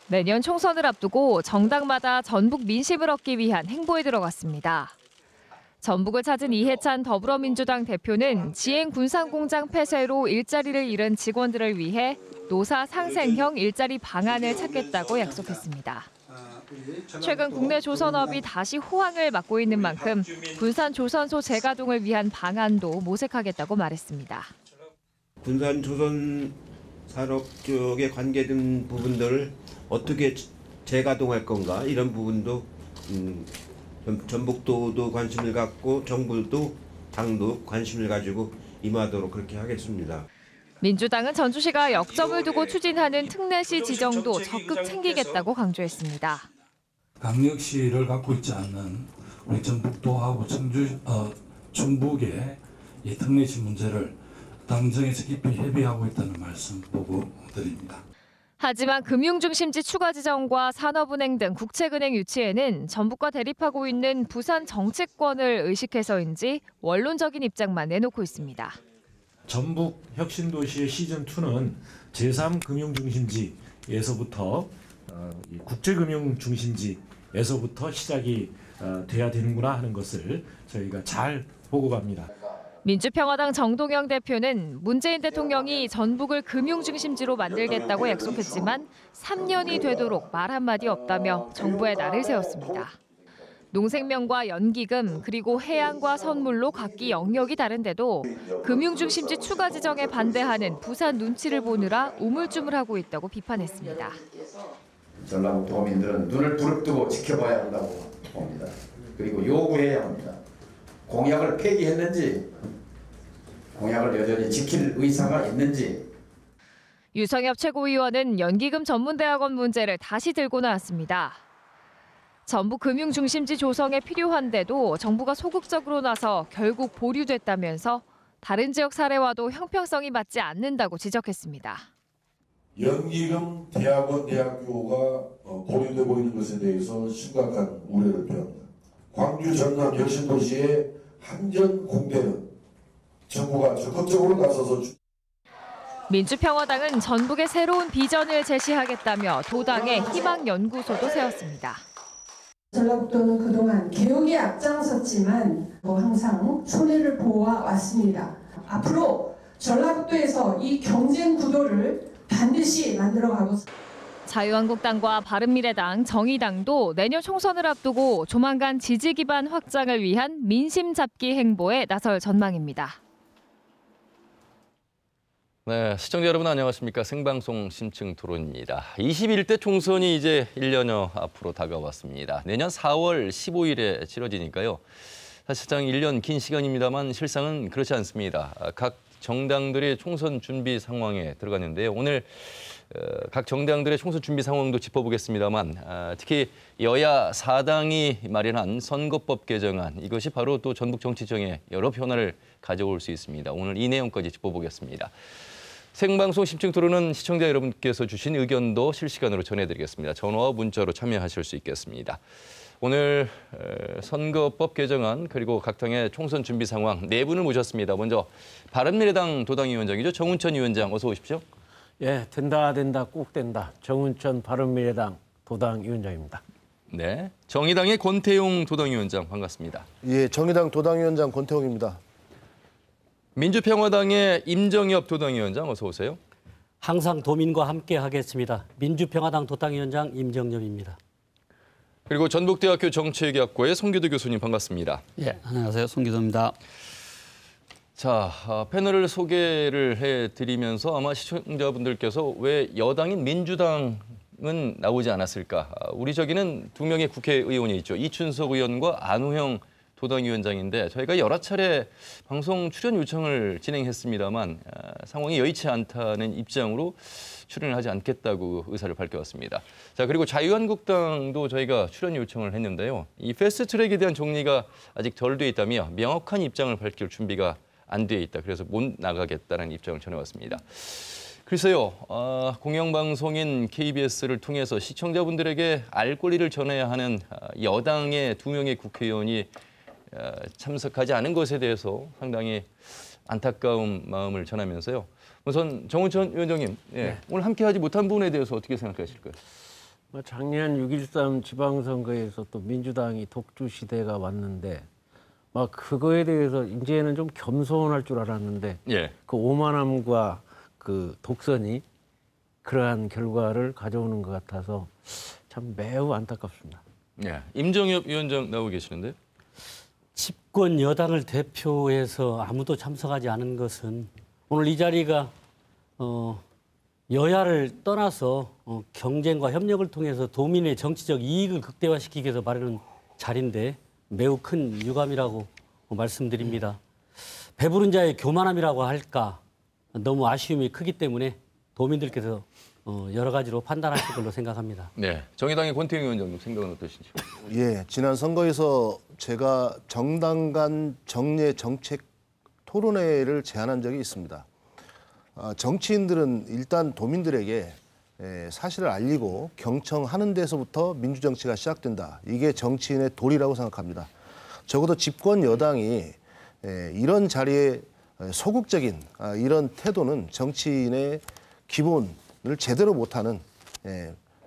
내년 총선을 앞두고 정당마다 전북 민심을 얻기 위한 행보에 들어갔습니다. 전북을 찾은 이해찬 더불어민주당 대표는 지행 군산공장 폐쇄로 일자리를 잃은 직원들을 위해 노사 상생형 일자리 방안을 찾겠다고 약속했습니다. 최근 국내 조선업이 다시 호황을 맞고 있는 만큼 군산 조선소 재가동을 위한 방안도 모색하겠다고 말했습니다. 군산 조선 산업 쪽에 관계된 부분들을 어떻게 재가동할 건가 이런 부분도 전북도도 관심을 갖고 정부도 당도 관심을 가지고 임하도록 그렇게 하겠습니다. 민주당은 전주시가 역점을 두고 추진하는 특례시 지정도 적극 챙기겠다고 강조했습니다. 강력시를 갖고 있지 않는 우리 전북도하고 충북의 이 특례시 문제를 당정에서 깊이 협의하고 있다는 말씀 보고 드립니다. 하지만 금융중심지 추가 지정과 산업은행 등 국책은행 유치에는 전북과 대립하고 있는 부산 정치권을 의식해서인지 원론적인 입장만 내놓고 있습니다. 전북 혁신도시의 시즌2는 제3금융중심지에서부터 국제금융중심지에서부터 시작이 돼야 되는구나 하는 것을 저희가 잘 보고 갑니다. 민주평화당 정동영 대표는 문재인 대통령이 전북을 금융중심지로 만들겠다고 약속했지만 3년이 되도록 말 한마디 없다며 정부에 날을 세웠습니다. 농생명과 연기금 그리고 해양과 선물로 각기 영역이 다른데도 금융중심지 추가 지정에 반대하는 부산 눈치를 보느라 우물쭈물하고 있다고 비판했습니다. 전라북 도민들은 눈을 부릅뜨고 지켜봐야 한다고 봅니다. 그리고 요구해야 합니다. 공약을 폐기했는지 공약을 여전히 지킬 의사가 있는지. 유성엽 최고위원은 연기금 전문대학원 문제를 다시 들고 나왔습니다. 전북 금융중심지 조성에 필요한데도 정부가 소극적으로 나서 결국 보류됐다면서 다른 지역 사례와도 형평성이 맞지 않는다고 지적했습니다. 연기금 대학원 대학교가 보류되고 있는 것에 대해서 심각한 우려를 표합니다. 광주 전남 혁신도시의 한전 공대는 정부가 적극적으로 나서서 민주평화당은 전북의 새로운 비전을 제시하겠다며 도당의 희망연구소도 세웠습니다. 전라북도는 그동안 개혁에 앞장섰지만 항상 손해를 보아왔습니다. 앞으로 전라북도에서 이 경쟁 구도를 반드시 만들어가고 자유한국당과 바른미래당, 정의당도 내년 총선을 앞두고 조만간 지지 기반 확장을 위한 민심 잡기 행보에 나설 전망입니다. 네, 시청자 여러분 안녕하십니까. 생방송 심층 토론입니다. 21대 총선이 이제 1년여 앞으로 다가왔습니다. 내년 4월 15일에 치러지니까요. 사실상 1년 긴 시간입니다만 실상은 그렇지 않습니다. 각 정당들의 총선 준비 상황에 들어갔는데요. 오늘 각 정당들의 총선 준비 상황도 짚어보겠습니다만 특히 여야 4당이 마련한 선거법 개정안, 이것이 바로 또 전북 정치정에 여러 변화를 가져올 수 있습니다. 오늘 이 내용까지 짚어보겠습니다. 생방송 심층 토론은 시청자 여러분께서 주신 의견도 실시간으로 전해드리겠습니다. 전화와 문자로 참여하실 수 있겠습니다. 오늘 선거법 개정안 그리고 각 당의 총선 준비 상황 네 분을 모셨습니다. 먼저 바른미래당 도당위원장이죠. 정운천 위원장 어서 오십시오. 예, 된다 꼭 된다. 정운천 바른미래당 도당위원장입니다. 네, 정의당의 권태용 도당위원장 반갑습니다. 예, 정의당 도당위원장 권태용입니다. 민주평화당의 임정엽 도당위원장 어서 오세요. 항상 도민과 함께 하겠습니다. 민주평화당 도당위원장 임정엽입니다. 그리고 전북대학교 정치외교학과의 송기도 교수님 반갑습니다. 예, 안녕하세요. 송기도입니다. 자, 패널을 소개를 해드리면서 아마 시청자분들께서 왜 여당인 민주당은 나오지 않았을까? 우리 저기는 두 명의 국회의원이 있죠. 이춘석 의원과 안호영 도당위원장인데 저희가 여러 차례 방송 출연 요청을 진행했습니다만 상황이 여의치 않다는 입장으로 출연을 하지 않겠다고 의사를 밝혀왔습니다. 자, 그리고 자유한국당도 저희가 출연 요청을 했는데요. 이 패스트트랙에 대한 정리가 아직 덜 돼 있다며 명확한 입장을 밝힐 준비가 안 돼 있다. 그래서 못 나가겠다는 입장을 전해왔습니다. 글쎄요, 공영방송인 KBS를 통해서 시청자분들에게 알 권리를 전해야 하는 여당의 두 명의 국회의원이 참석하지 않은 것에 대해서 상당히 안타까운 마음을 전하면서요. 우선 정운천 위원장님, 예, 네. 오늘 함께하지 못한 부분에 대해서 어떻게 생각하실까요? 작년 6.13 지방선거에서 또 민주당이 독주 시대가 왔는데 막 그거에 대해서 이제는 좀 겸손할 줄 알았는데 예. 그 오만함과 그 독선이 그러한 결과를 가져오는 것 같아서 참 매우 안타깝습니다. 예. 임정엽 위원장 나오고 계시는데요. 집권 여당을 대표해서 아무도 참석하지 않은 것은 오늘 이 자리가 여야를 떠나서 경쟁과 협력을 통해서 도민의 정치적 이익을 극대화시키기 위해서 마련한 자리인데 매우 큰 유감이라고 말씀드립니다. 배부른 자의 교만함이라고 할까 너무 아쉬움이 크기 때문에 도민들께서 여러 가지로 판단하실 걸로 생각합니다. 네, 정의당의 권태웅 위원장님 생각은 어떠신지요? 예, 지난 선거에서 제가 정당 간 정례 정책 토론회를 제안한 적이 있습니다. 정치인들은 일단 도민들에게 사실을 알리고 경청하는 데서부터 민주정치가 시작된다. 이게 정치인의 도리라고 생각합니다. 적어도 집권 여당이 이런 자리에 소극적인 이런 태도는 정치인의 기본을 제대로 못하는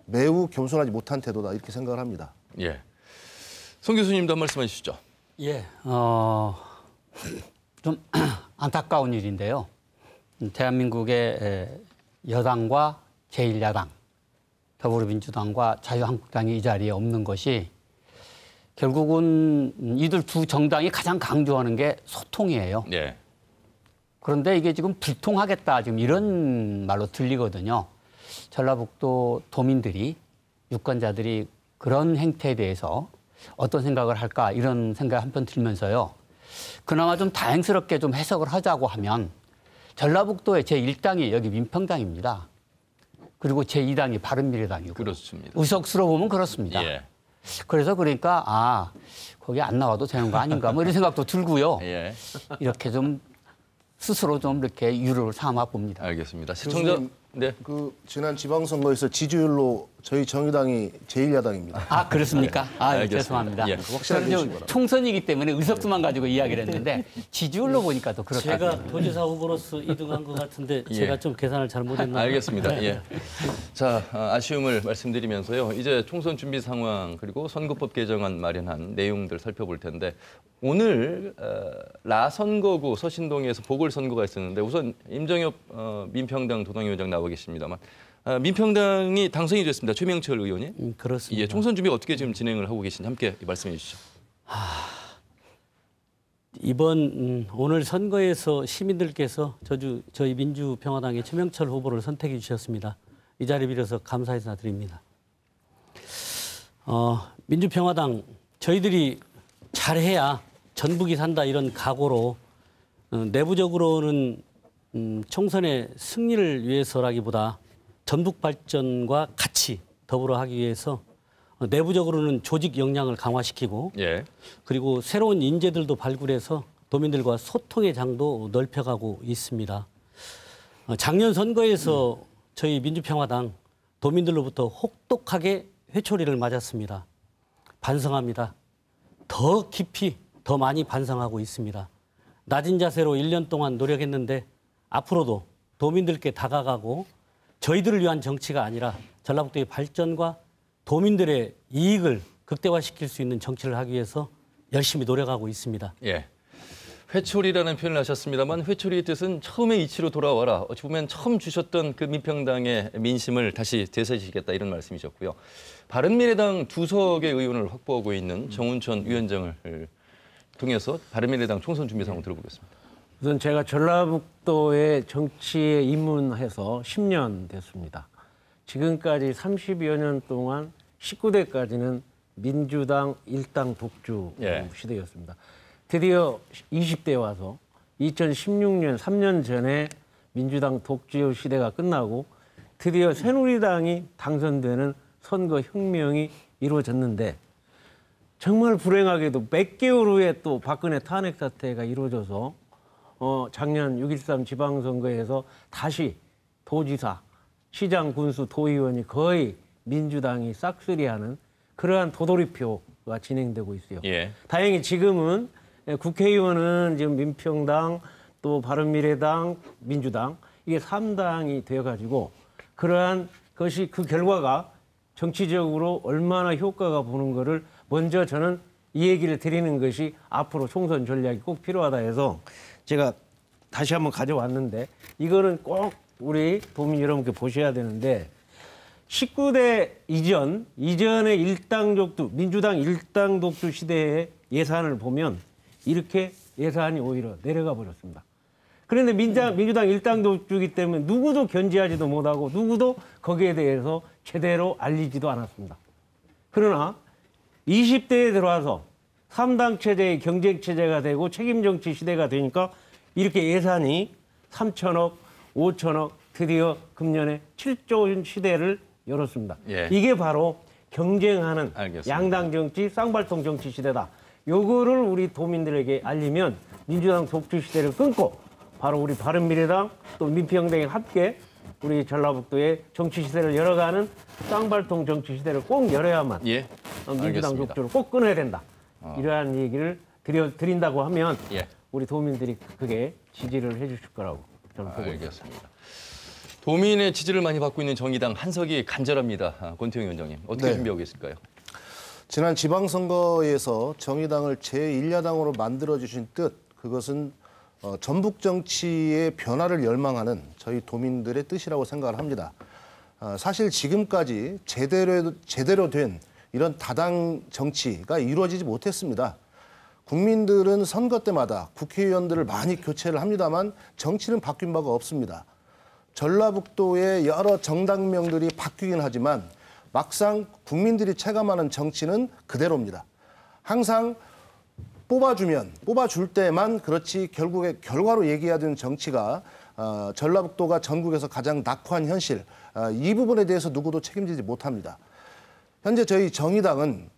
매우 겸손하지 못한 태도다 이렇게 생각을 합니다. 예, 송 교수님도 한 말씀 해주시죠. 예, 좀 안타까운 일인데요. 대한민국의 여당과 제1야당, 더불어민주당과 자유한국당이 이 자리에 없는 것이 결국은 이들 두 정당이 가장 강조하는 게 소통이에요. 예. 그런데 이게 지금 불통하겠다 지금 이런 말로 들리거든요. 전라북도 도민들이 유권자들이 그런 행태에 대해서 어떤 생각을 할까 이런 생각 한편 들면서요. 그나마 좀 다행스럽게 좀 해석을 하자고 하면 전라북도의 제1당이 여기 민평당입니다. 그리고 제2당이 바른미래당이고. 그렇습니다. 의석수로 보면 그렇습니다. 예. 그래서 그러니까 거기 안 나와도 되는 거 아닌가 뭐 이런 생각도 들고요. 예. 이렇게 좀 스스로 좀 이렇게 유를 삼아 봅니다. 알겠습니다. 시청자, 네. 그 지난 지방선거에서 지지율로 저희 정의당이 제1야당입니다. 그렇습니까? 알겠습니다. 죄송합니다. 예. 확실하게 저는 좀 총선이기 때문에 의석수만 가지고 이야기를 했는데 지지율로 보니까 또 그렇다. 제가 도지사 후보로서 2등한 것 같은데 예. 제가 좀 계산을 잘못했나? 알겠습니다. 예. 자, 아쉬움을 말씀드리면서요. 이제 총선 준비 상황 그리고 선거법 개정안 마련한 내용들 살펴볼 텐데 오늘 라선거구 서신동에서 보궐선거가 있었는데 우선 임정엽 민평당 도당위원장 나와 계십니다만 민평당이 당선이 됐습니다. 최명철 의원이. 그렇습니다. 예, 총선 준비 어떻게 지금 진행을 하고 계신지 함께 말씀해 주시죠. 이번 오늘 선거에서 시민들께서 저희 민주평화당의 최명철 후보를 선택해 주셨습니다. 이 자리 빌어서 감사 인사드립니다. 민주평화당 저희들이 잘해야 전북이 산다 이런 각오로 내부적으로는 총선의 승리를 위해서라기보다 전북 발전과 같이 더불어 하기 위해서 내부적으로는 조직 역량을 강화시키고 예. 그리고 새로운 인재들도 발굴해서 도민들과 소통의 장도 넓혀가고 있습니다. 작년 선거에서 저희 민주평화당 도민들로부터 혹독하게 회초리를 맞았습니다. 반성합니다. 더 깊이 더 많이 반성하고 있습니다. 낮은 자세로 1년 동안 노력했는데 앞으로도 도민들께 다가가고 저희들을 위한 정치가 아니라 전라북도의 발전과 도민들의 이익을 극대화시킬 수 있는 정치를 하기 위해서 열심히 노력하고 있습니다. 예. 회초리라는 표현을 하셨습니다만 회초리의 뜻은 처음의 이치로 돌아와라. 어찌 보면 처음 주셨던 그 민평당의 민심을 다시 되새기시겠다 이런 말씀이셨고요. 바른미래당 2석의 의원을 확보하고 있는 정운천 위원장을 통해서 바른미래당 총선 준비 상황 들어보겠습니다. 우선 제가 전라북도의 정치에 입문해서 10년 됐습니다. 지금까지 30여 년 동안 19대까지는 민주당 일당 독주 시대였습니다. 드디어 20대 와서 2016년 3년 전에 민주당 독주 시대가 끝나고 드디어 새누리당이 당선되는 선거 혁명이 이루어졌는데 정말 불행하게도 몇 개월 후에 또 박근혜 탄핵 사태가 이루어져서 작년 6.13 지방선거에서 다시 도지사, 시장, 군수, 도의원이 거의 민주당이 싹쓸이하는 그러한 도돌이표가 진행되고 있어요. 예. 다행히 지금은 국회의원은 지금 민평당, 또 바른미래당, 민주당 이게 3당이 되어가지고 그러한 것이 그 결과가 정치적으로 얼마나 효과가 보는 거를 먼저 저는 이 얘기를 드리는 것이 앞으로 총선 전략이 꼭 필요하다 해서 제가 다시 한번 가져왔는데 이거는 꼭 우리 도민 여러분께 보셔야 되는데 19대 이전의 일당 독주, 민주당 일당 독주 시대의 예산을 보면 이렇게 예산이 오히려 내려가 버렸습니다. 그런데 민주당 일당 독주이기 때문에 누구도 견제하지도 못하고 누구도 거기에 대해서 제대로 알리지도 않았습니다. 그러나 20대에 들어와서 3당 체제의 경쟁 체제가 되고 책임 정치 시대가 되니까 이렇게 예산이 3천억, 5천억, 드디어 금년에 7조 원 시대를 열었습니다. 예. 이게 바로 경쟁하는 알겠습니다. 양당 정치, 쌍발통 정치 시대다. 요거를 우리 도민들에게 알리면 민주당 독주 시대를 끊고 바로 우리 바른미래당 또 민평당이 함께 우리 전라북도의 정치 시대를 열어가는 쌍발통 정치 시대를 꼭 열어야만 예. 민주당 알겠습니다. 독주를 꼭 끊어야 된다. 이러한 얘기를 드린다고 하면 예. 우리 도민들이 그게 지지를 해주실 거라고 저는 보고 있습니다. 알겠습니다. 도민의 지지를 많이 받고 있는 정의당 한석이 간절합니다. 권태용 위원장님, 어떻게 네. 준비하고 계실까요? 지난 지방선거에서 정의당을 제1야당으로 만들어주신 뜻, 그것은 전북 정치의 변화를 열망하는 저희 도민들의 뜻이라고 생각을 합니다. 사실 지금까지 제대로 된 이런 다당 정치가 이루어지지 못했습니다. 국민들은 선거 때마다 국회의원들을 많이 교체를 합니다만 정치는 바뀐 바가 없습니다. 전라북도의 여러 정당명들이 바뀌긴 하지만 막상 국민들이 체감하는 정치는 그대로입니다. 항상 뽑아줄 때만 그렇지 결국에 결과로 얘기해야 되는 정치가 전라북도가 전국에서 가장 낙후한 현실, 이 부분에 대해서 누구도 책임지지 못합니다. 현재 저희 정의당은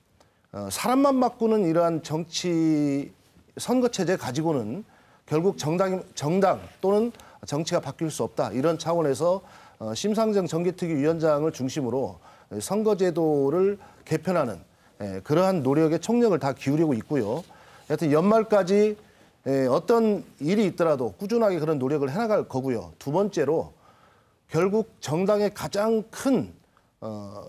사람만 바꾸는 이러한 정치 선거체제 가지고는 결국 정당 또는 정치가 바뀔 수 없다. 이런 차원에서 심상정 정개특위위원장을 중심으로 선거제도를 개편하는 그러한 노력에 총력을 다 기울이고 있고요. 하여튼 연말까지 어떤 일이 있더라도 꾸준하게 그런 노력을 해나갈 거고요. 두 번째로 결국 정당의 가장 큰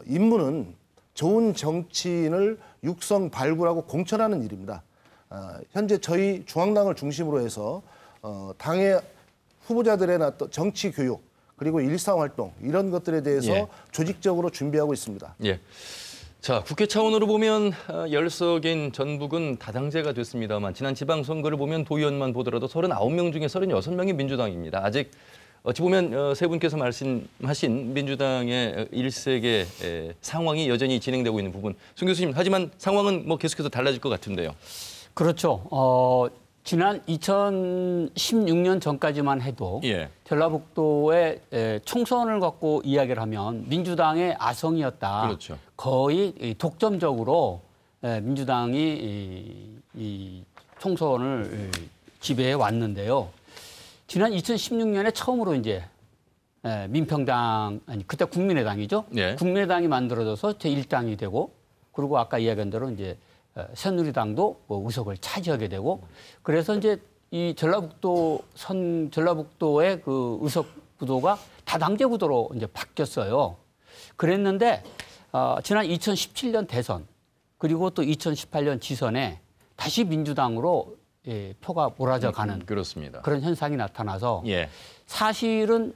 임무는 좋은 정치인을 육성, 발굴하고 공천하는 일입니다. 현재 저희 중앙당을 중심으로 해서 당의 후보자들의 정치 교육 그리고 일상활동 이런 것들에 대해서 예. 조직적으로 준비하고 있습니다. 예. 자, 국회 차원으로 보면 열석인 전북은 다당제가 됐습니다만 지난 지방선거를 보면 도의원만 보더라도 39명 중에 36명이 민주당입니다. 아직 어찌 보면 세 분께서 말씀하신 민주당의 일색의 상황이 여전히 진행되고 있는 부분. 손 교수님, 하지만 상황은 뭐 계속해서 달라질 것 같은데요. 그렇죠. 지난 2016년 전까지만 해도 예. 전라북도의 총선을 갖고 이야기를 하면 민주당의 아성이었다. 그렇죠. 거의 독점적으로 민주당이 이 총선을 지배해 왔는데요. 지난 2016년에 처음으로 이제 민평당, 아니 그때 국민의당이죠. 예. 국민의당이 만들어져서 제1당이 되고 그리고 아까 이야기한 대로 이제 새누리당도 의석을 차지하게 되고 그래서 이제 이 전라북도의 그 의석 구도가 다당제 구도로 이제 바뀌었어요. 그랬는데 지난 2017년 대선 그리고 또 2018년 지선에 다시 민주당으로 표가 몰아져 가는 그렇습니다. 그런 현상이 나타나서 예. 사실은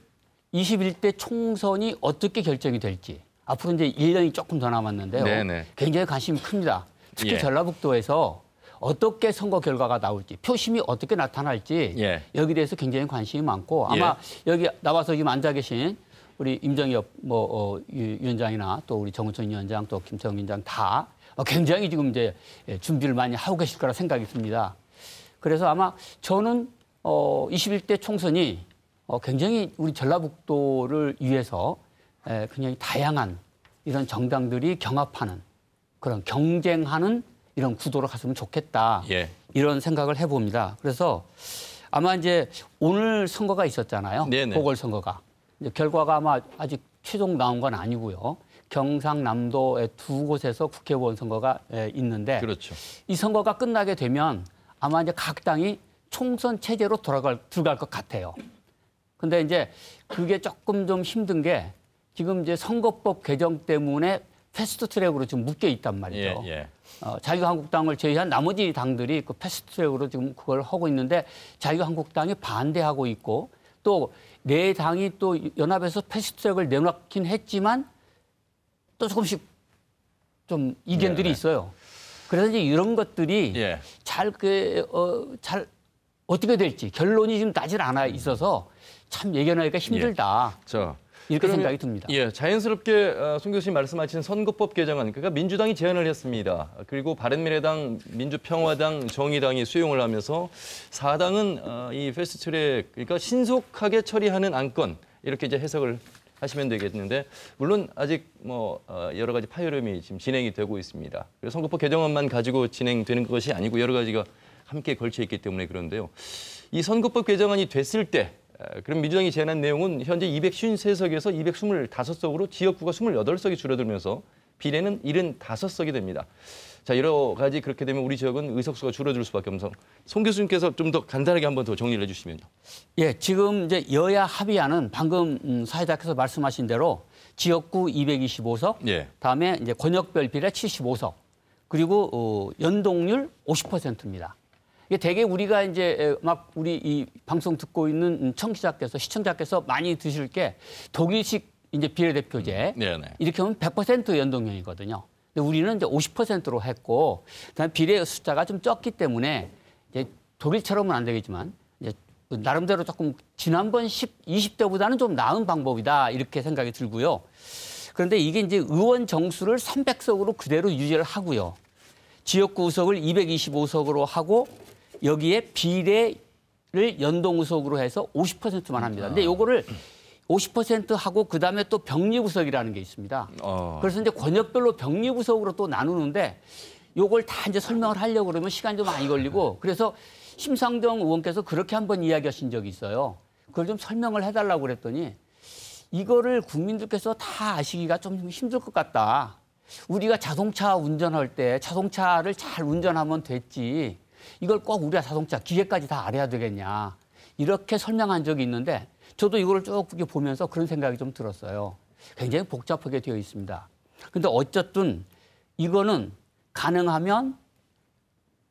21대 총선이 어떻게 결정이 될지 앞으로 이제 1년이 조금 더 남았는데요. 네네. 굉장히 관심이 큽니다. 특히 예. 전라북도에서 어떻게 선거 결과가 나올지, 표심이 어떻게 나타날지 예. 여기에 대해서 굉장히 관심이 많고 아마 여기 나와서 지금 앉아 계신 우리 임정엽 위원장이나 또 우리 정우천 위원장 또 김태형 위원장 다 굉장히 지금 이제 준비를 많이 하고 계실 거라 생각이 듭니다. 그래서 아마 저는 21대 총선이 굉장히 우리 전라북도를 위해서 굉장히 다양한 이런 정당들이 경합하는 그런 경쟁하는 이런 구도로 갔으면 좋겠다. 예. 이런 생각을 해봅니다. 그래서 아마 이제 오늘 선거가 있었잖아요. 네네. 보궐선거가. 이제 결과가 아마 아직 최종 나온 건 아니고요. 경상남도의 두 곳에서 국회의원 선거가 있는데 그렇죠. 이 선거가 끝나게 되면 아마 이제 각 당이 총선 체제로 들어갈 것 같아요. 근데 이제 그게 조금 좀 힘든 게 지금 이제 선거법 개정 때문에 패스트트랙으로 지금 묶여 있단 말이죠. 예, 예. 자유한국당을 제외한 나머지 당들이 그 패스트트랙으로 지금 그걸 하고 있는데 자유한국당이 반대하고 있고 또 내 당이 또 연합에서 패스트트랙을 내놓긴 했지만 또 조금씩 좀 이견들이 있어요. 그래서 이제 이런 것들이 잘 어떻게 될지 결론이 지금 나질 않아 있어서 참 예견하기가 힘들다. 이렇게 생각이 듭니다. 예, 자연스럽게 송 교수님 말씀하신 선거법 개정안, 그러니까 민주당이 제안을 했습니다. 그리고 바른미래당, 민주평화당, 정의당이 수용을 하면서 4당은 이 패스트트랙, 그러니까 신속하게 처리하는 안건 이렇게 이제 해석을 하시면 되겠는데 물론 아직 뭐 여러 가지 파열음이 지금 진행이 되고 있습니다. 그래서 선거법 개정안만 가지고 진행되는 것이 아니고 여러 가지가 함께 걸쳐 있기 때문에 그런데요. 이 선거법 개정안이 됐을 때 그럼 민주당이 제안한 내용은 현재 253석에서 225석으로 지역구가 28석이 줄어들면서 비례는 75석이 됩니다. 자, 여러 가지 그렇게 되면 우리 지역은 의석수가 줄어들 수밖에 없어서 송 교수님께서 좀 더 간단하게 한번 더 정리를 해주시면요. 예, 지금 이제 여야 합의안은 방금 사회자께서 말씀하신 대로 지역구 225석, 다음에 이제 권역별 비례 75석, 그리고 연동률 50%입니다. 이게 되게 우리가 이제 막 우리 이 방송 듣고 있는 청취자께서 시청자께서 많이 드실 게 독일식 이제 비례대표제 이렇게 하면 100% 연동형이거든요. 근데 우리는 이제 50%로 했고, 그다음에 비례 숫자가 좀 적기 때문에 이제 독일처럼은 안 되겠지만 이제 나름대로 조금 지난번 20대보다는 좀 나은 방법이다 이렇게 생각이 들고요. 그런데 이게 이제 의원 정수를 300석으로 그대로 유지를 하고요. 지역구 의석을 225석으로 하고 여기에 비례를 연동 의석으로 해서 50%만 합니다. 근데 요거를 50% 하고 그다음에 또 병리부석이라는 게 있습니다. 그래서 이제 권역별로 병리부석으로 또 나누는데 요걸 다 이제 설명을 하려고 그러면 시간이 좀 많이 걸리고 그래서 심상정 의원께서 그렇게 한번 이야기하신 적이 있어요. 그걸 좀 설명을 해달라고 그랬더니 이거를 국민들께서 다 아시기가 좀 힘들 것 같다. 우리가 자동차 운전할 때 자동차를 잘 운전하면 됐지. 이걸 꼭 우리가 자동차 기계까지 다 알아야 되겠냐. 이렇게 설명한 적이 있는데 저도 이거를 쭉 보면서 그런 생각이 좀 들었어요. 굉장히 복잡하게 되어 있습니다. 근데 어쨌든 이거는 가능하면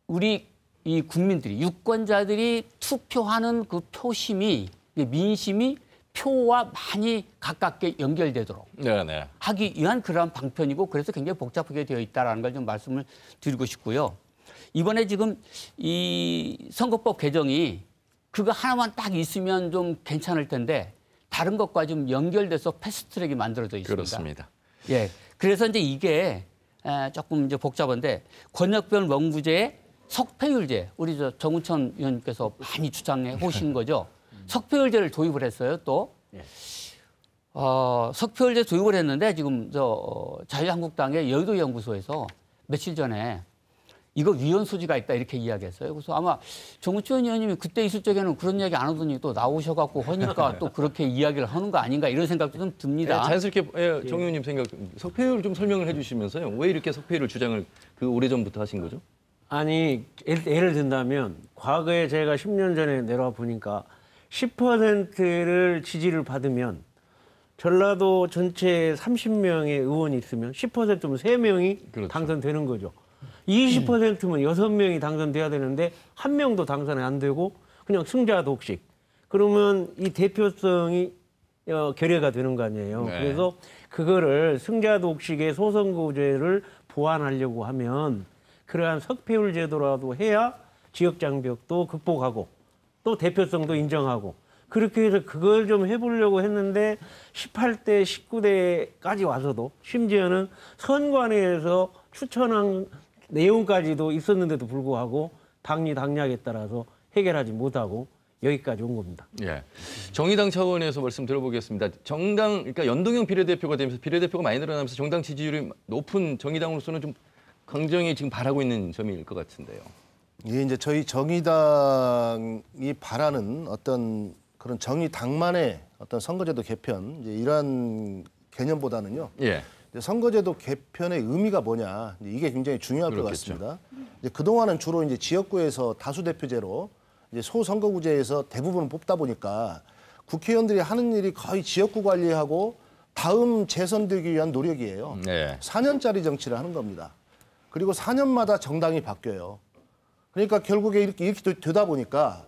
우리 이 국민들이 유권자들이 투표하는 그 표심이 민심이 표와 많이 가깝게 연결되도록 하기 위한 그러한 방편이고 그래서 굉장히 복잡하게 되어 있다는 걸 좀 말씀을 드리고 싶고요. 이번에 지금 이 선거법 개정이 그거 하나만 딱 있으면 좀 괜찮을 텐데 다른 것과 좀 연결돼서 패스트트랙이 만들어져 있습니다. 그렇습니다. 예, 그래서 이제 이게 조금 이제 복잡한데 권역별 명부제의 석패율제 우리 저 정우천 의원님께서 많이 주장해 오신 거죠. 석패율제를 도입을 했어요. 또 석패율제 도입을 했는데 지금 저 자유한국당의 여의도 연구소에서 며칠 전에 이거 위헌 소지가 있다 이렇게 이야기했어요. 그래서 아마 정우천 의원님이 그때 있을 적에는 그런 이야기 안 하더니 또 나오셔갖고 하니까 또 그렇게 이야기를 하는 거 아닌가 이런 생각도 좀 듭니다. 자연스럽게 정 의원님 생각 석패율 좀 설명을 해주시면서요. 왜 이렇게 석패율 주장을 그 오래전부터 하신 거죠? 아니 예를 든다면 과거에 제가 10년 전에 내려와 보니까 10%를 지지를 받으면 전라도 전체 30명의 의원이 있으면 10%면 3명이 당선되는 거죠. 20%면 6명이 당선돼야 되는데 1명도 당선이 안 되고 그냥 승자 독식. 그러면 이 대표성이 결여가 되는 거 아니에요. 그래서 그거를 승자 독식의 소선거제를 보완하려고 하면 그러한 석패율 제도라도 해야 지역 장벽도 극복하고 또 대표성도 인정하고 그렇게 해서 그걸 좀 해보려고 했는데 18대, 19대까지 와서도 심지어는 선관위에서 추천한 내용까지도 있었는데도 불구하고 당리당략에 따라서 해결하지 못하고 여기까지 온 겁니다. 예. 정의당 차원에서 말씀 들어보겠습니다. 정당, 그러니까 연동형 비례대표가 되면서 비례대표가 많이 늘어나면서 정당 지지율이 높은 정의당으로서는 좀 강정이 지금 바라고 있는 점일 것 같은데요. 예, 이제 저희 정의당이 바라는 어떤 그런 정의당만의 어떤 선거제도 개편 이제 이러한 개념보다는요. 선거제도 개편의 의미가 뭐냐 이게 굉장히 중요할 것 같습니다. 이제 그동안은 주로 이제 지역구에서 다수대표제로 이제 소선거구제에서 대부분 뽑다 보니까 국회의원들이 하는 일이 거의 지역구 관리하고 다음 재선되기 위한 노력이에요. 네. 4년짜리 정치를 하는 겁니다. 그리고 4년마다 정당이 바뀌어요. 그러니까 결국에 이렇게 되다 보니까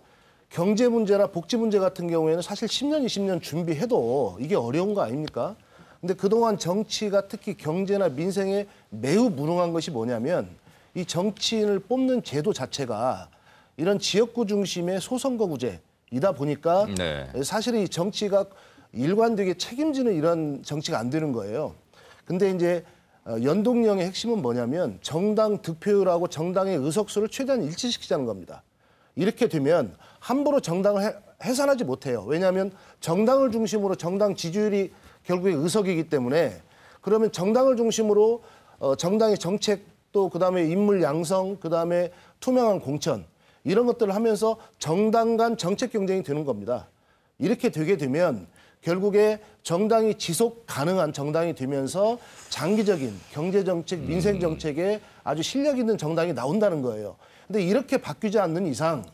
경제 문제나 복지 문제 같은 경우에는 사실 10년, 20년 준비해도 이게 어려운 거 아닙니까? 근데 그동안 정치가 특히 경제나 민생에 매우 무능한 것이 뭐냐면 이 정치인을 뽑는 제도 자체가 이런 지역구 중심의 소선거구제이다 보니까 네. 사실은 이 정치가 일관되게 책임지는 이런 정치가 안 되는 거예요. 근데 이제 연동형의 핵심은 뭐냐면 정당 득표율하고 정당의 의석수를 최대한 일치시키자는 겁니다. 이렇게 되면 함부로 정당을 해산하지 못해요. 왜냐하면 정당을 중심으로 정당 지지율이 결국에 의석이기 때문에 그러면 정당을 중심으로 정당의 정책 또 그다음에 인물 양성 그다음에 투명한 공천 이런 것들을 하면서 정당 간 정책 경쟁이 되는 겁니다. 이렇게 되게 되면 결국에 정당이 지속 가능한 정당이 되면서 장기적인 경제정책, 민생정책에 아주 실력 있는 정당이 나온다는 거예요. 근데 이렇게 바뀌지 않는 이상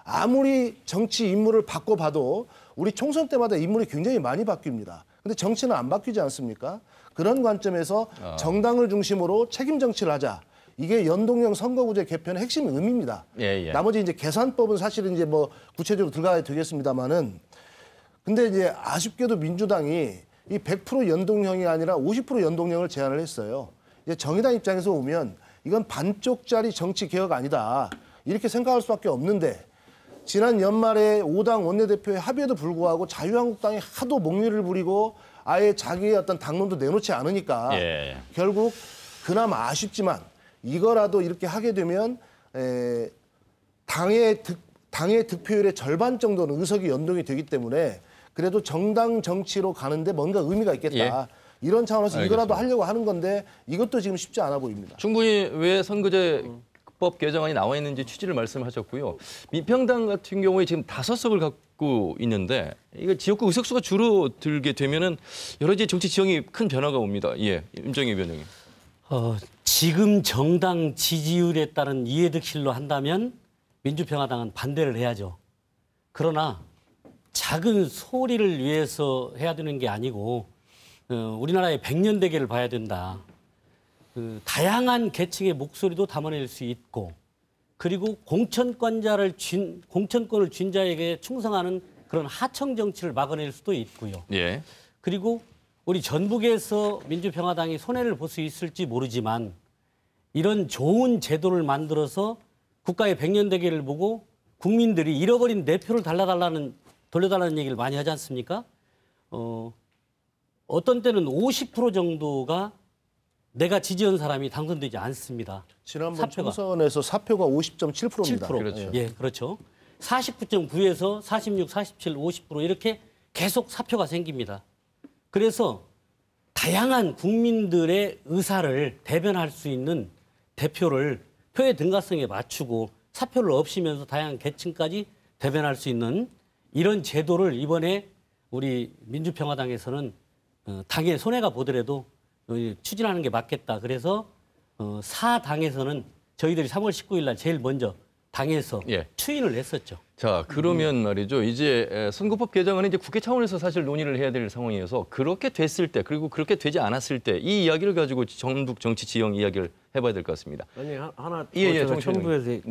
아무리 정치 인물을 바꿔봐도 우리 총선 때마다 인물이 굉장히 많이 바뀝니다. 근데 정치는 안 바뀌지 않습니까? 그런 관점에서 정당을 중심으로 책임 정치를 하자. 이게 연동형 선거구제 개편의 핵심 의미입니다. 예. 나머지 이제 계산법은 사실은 이제 뭐 구체적으로 들어가야 되겠습니다만은 근데 이제 아쉽게도 민주당이 이 100% 연동형이 아니라 50% 연동형을 제안을 했어요. 이제 정의당 입장에서 보면 이건 반쪽짜리 정치 개혁 아니다. 이렇게 생각할 수밖에 없는데 지난 연말에 5당 원내대표의 합의에도 불구하고 자유한국당이 하도 목리를 부리고 아예 자기의 어떤 당론도 내놓지 않으니까 결국 그나마 아쉽지만 이거라도 이렇게 하게 되면 당의 득표율의 절반 정도는 의석이 연동이 되기 때문에 그래도 정당 정치로 가는데 뭔가 의미가 있겠다. 이런 차원에서 이거라도 하려고 하는 건데 이것도 지금 쉽지 않아 보입니다. 충분히 왜 선거제법 개정안이 나와 있는지 취지를 말씀하셨고요. 민평당 같은 경우에 지금 5석을 갖고 있는데 이거 지역구 의석수가 줄어들게 되면은 여러 가지 정치 지형이 큰 변화가 옵니다. 예, 임정희 위원장님. 지금 정당 지지율에 따른 이해득실로 한다면 민주평화당은 반대를 해야죠. 그러나 작은 소리를 위해서 해야 되는 게 아니고 우리나라의 백년대계를 봐야 된다. 다양한 계층의 목소리도 담아낼 수 있고 그리고 공천권을 쥔 자에게 충성하는 그런 하청 정치를 막아낼 수도 있고요. 예. 그리고 우리 전북에서 민주평화당이 손해를 볼 수 있을지 모르지만 이런 좋은 제도를 만들어서 국가의 백년대계를 보고 국민들이 잃어버린 내 표를 돌려달라는 얘기를 많이 하지 않습니까? 어떤 때는 50% 정도가 내가 지지한 사람이 당선되지 않습니다. 지난번 총선에서 사표가 50.7%입니다. 그렇죠. 예, 그렇죠. 49.9에서 46, 47, 50% 이렇게 계속 사표가 생깁니다. 그래서 다양한 국민들의 의사를 대변할 수 있는 대표를 표의 등가성에 맞추고 사표를 없이면서 다양한 계층까지 대변할 수 있는 이런 제도를 이번에 우리 민주평화당에서는 당의 손해가 보더라도 추진하는 게 맞겠다. 그래서 사당에서는 저희들이 3월 19일 날 제일 먼저 당에서 추인을 했었죠. 자, 그러면 말이죠. 이제 선거법 개정안은 이제 국회 차원에서 사실 논의를 해야 될 상황이어서 그렇게 됐을 때 그리고 그렇게 되지 않았을 때 이 이야기를 가지고 전북 정치 지형 이야기를 해봐야 될 것 같습니다. 아니 하나 제가 첨부해서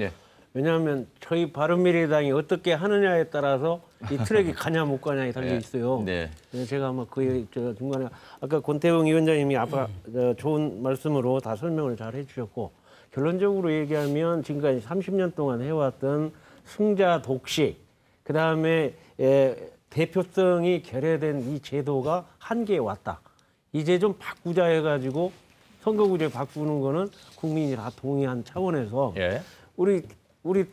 왜냐하면 저희 바른미래당이 어떻게 하느냐에 따라서 이 트랙이 가냐 못 가냐에 달려 있어요. 제가 아마 그 중간에 아까 권태웅 위원장님이 아까 좋은 말씀으로 다 설명을 잘 해주셨고 결론적으로 얘기하면 지금까지 30년 동안 해왔던 승자 독식 그다음에 대표성이 결여된 이 제도가 한계에 왔다. 이제 좀 바꾸자 해가지고 선거구제 바꾸는 거는 국민이 다 동의한 차원에서 우리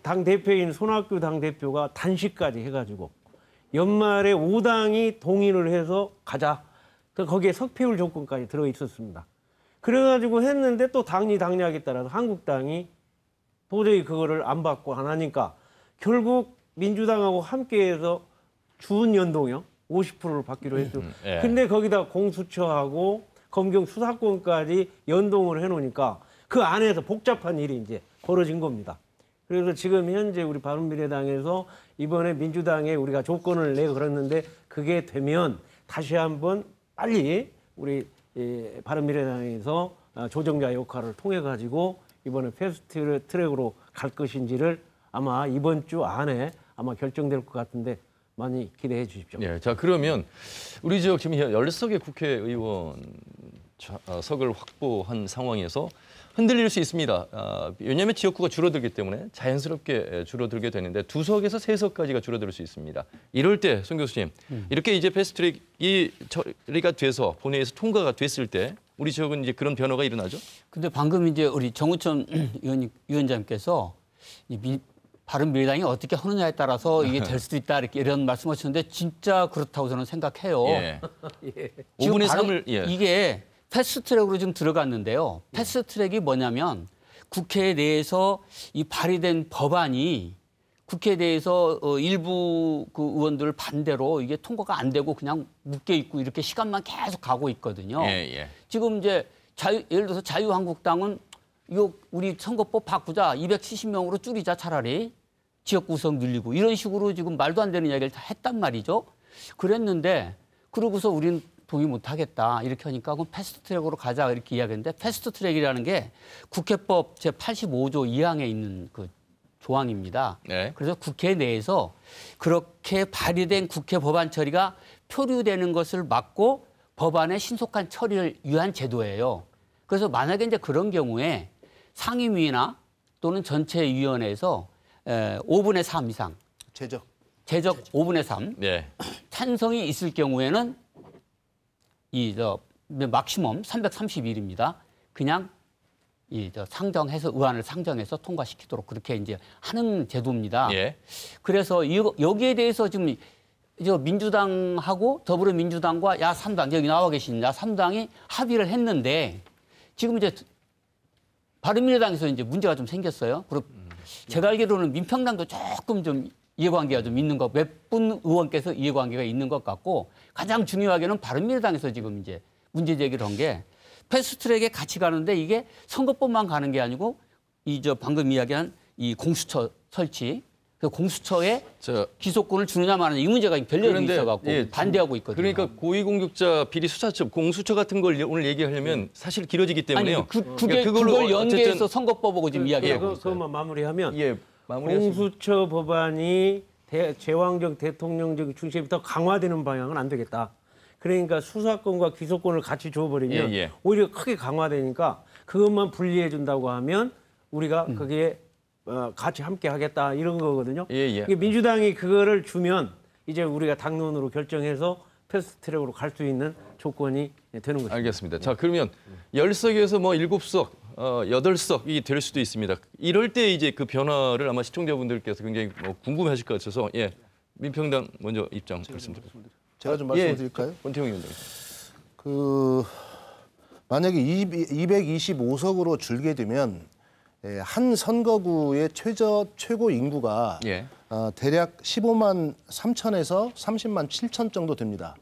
당 대표인 손학규 당 대표가 단식까지 해가지고 연말에 5당이 동의를 해서 가자. 거기에 석패율 조건까지 들어 있었습니다. 그래가지고 했는데 또 당리당략에 따라서 한국당이 도저히 그거를 안 받고 안 하니까 결국 민주당하고 함께해서 준연동형 50%를 받기로 했죠. 근데 거기다 공수처하고 검경 수사권까지 연동을 해놓으니까 그 안에서 복잡한 일이 이제 벌어진 겁니다. 그래서 지금 현재 우리 바른미래당에서 이번에 민주당에 우리가 조건을 내걸었는데 그게 되면 다시 한번 빨리 우리 바른미래당에서 조정자 역할을 통해 가지고 이번에 패스트 트랙으로 갈 것인지를 아마 이번 주 안에 아마 결정될 것 같은데 많이 기대해 주십시오. 예, 자 그러면 우리 지역 지금 10석의 국회의원 석을 확보한 상황에서 흔들릴 수 있습니다. 왜냐하면 지역구가 줄어들기 때문에 자연스럽게 줄어들게 되는데 2석에서 3석까지가 줄어들 수 있습니다. 이럴 때 송 교수님 이렇게 이제 패스트트랙이 처리가 돼서 본회의에서 통과가 됐을 때 우리 지역은 이제 그런 변화가 일어나죠? 근데 방금 이제 우리 정우천 위원장님께서 바른미래당이 어떻게 하느냐에 따라서 이게 될 수도 있다 이런 말씀하셨는데 진짜 그렇다고 저는 생각해요. 예. 예. 5분의 3을 예. 이게 패스트트랙으로 지금 들어갔는데요. 패스트트랙이 뭐냐면 국회 내에서 이 발의된 법안이 국회 내에서 일부 그 의원들 반대로 이게 통과가 안 되고 그냥 묶여 있고 이렇게 시간만 계속 가고 있거든요. 예. 지금 이제 예를 들어서 자유한국당은 이거 우리 선거법 바꾸자 270명으로 줄이자 차라리 지역구석 늘리고 이런 식으로 지금 말도 안 되는 이야기를 다 했단 말이죠. 그랬는데 그러고서 우리는 동의 못 하겠다 이렇게 하니까 그럼 패스트트랙으로 가자 이렇게 이야기했는데 패스트트랙이라는 게 국회법 제85조 2항에 있는 그 조항입니다. 네. 그래서 국회 내에서 그렇게 발의된 국회 법안 처리가 표류되는 것을 막고 법안의 신속한 처리를 위한 제도예요. 그래서 만약에 이제 그런 경우에 상임위나 또는 전체위원회에서 5분의 3 이상 제적 5분의 3 네. 찬성이 있을 경우에는 막시멈 331입니다. 그냥 상정해서 의안을 상정해서 통과시키도록 그렇게 이제 하는 제도입니다. 예. 그래서 여기에 대해서 지금 민주당하고 더불어민주당과 야3당 여기 나와 계신 야3당이 합의를 했는데 지금 이제 바른미래당에서 이제 문제가 좀 생겼어요. 그리고 제가 알기로는 민평당도 조금 좀 이해관계가 좀 있는 것, 몇 분 의원께서 이해관계가 있는 것 같고 가장 중요하게는 바른미래당에서 지금 이제 문제 제기를 한 게 패스트트랙에 같이 가는데 이게 선거법만 가는 게 아니고 방금 이야기한 이 공수처 설치, 그 공수처에 기소권을 주느냐 마느냐 이 문제가 별려져 있어갖고 반대하고 있거든요. 그러니까 고위공직자 비리 수사처 공수처 같은 걸 오늘 얘기하려면 사실 길어지기 때문에요. 아니, 그걸 연계해서 선거법하고 지금 이야기하고 있어요. 그것만 마무리하면 마무리하시면. 공수처 법안이 제왕적 대통령적 중심이 더 강화되는 방향은 안 되겠다. 그러니까 수사권과 기소권을 같이 줘버리면 오히려 크게 강화되니까 그것만 분리해 준다고 하면 우리가 거기에 같이 함께 하겠다 이런 거거든요. 이게 민주당이 그거를 주면 이제 우리가 당론으로 결정해서 패스트트랙으로 갈 수 있는 조건이 되는 거죠. 알겠습니다. 자 그러면 10석에서 뭐 7석, 8석이 될 수도 있습니다. 이럴 때 이제 그 변화를 아마 시청자분들께서 굉장히 궁금해하실 것 같아서 민평당 먼저 입장 말씀드립니다. 제가 좀 말씀드릴까요? 권태용 위원장. 만약에 225석으로 줄게 되면 한 선거구의 최고 인구가 대략 15만 3천에서 30만 7천 정도 됩니다.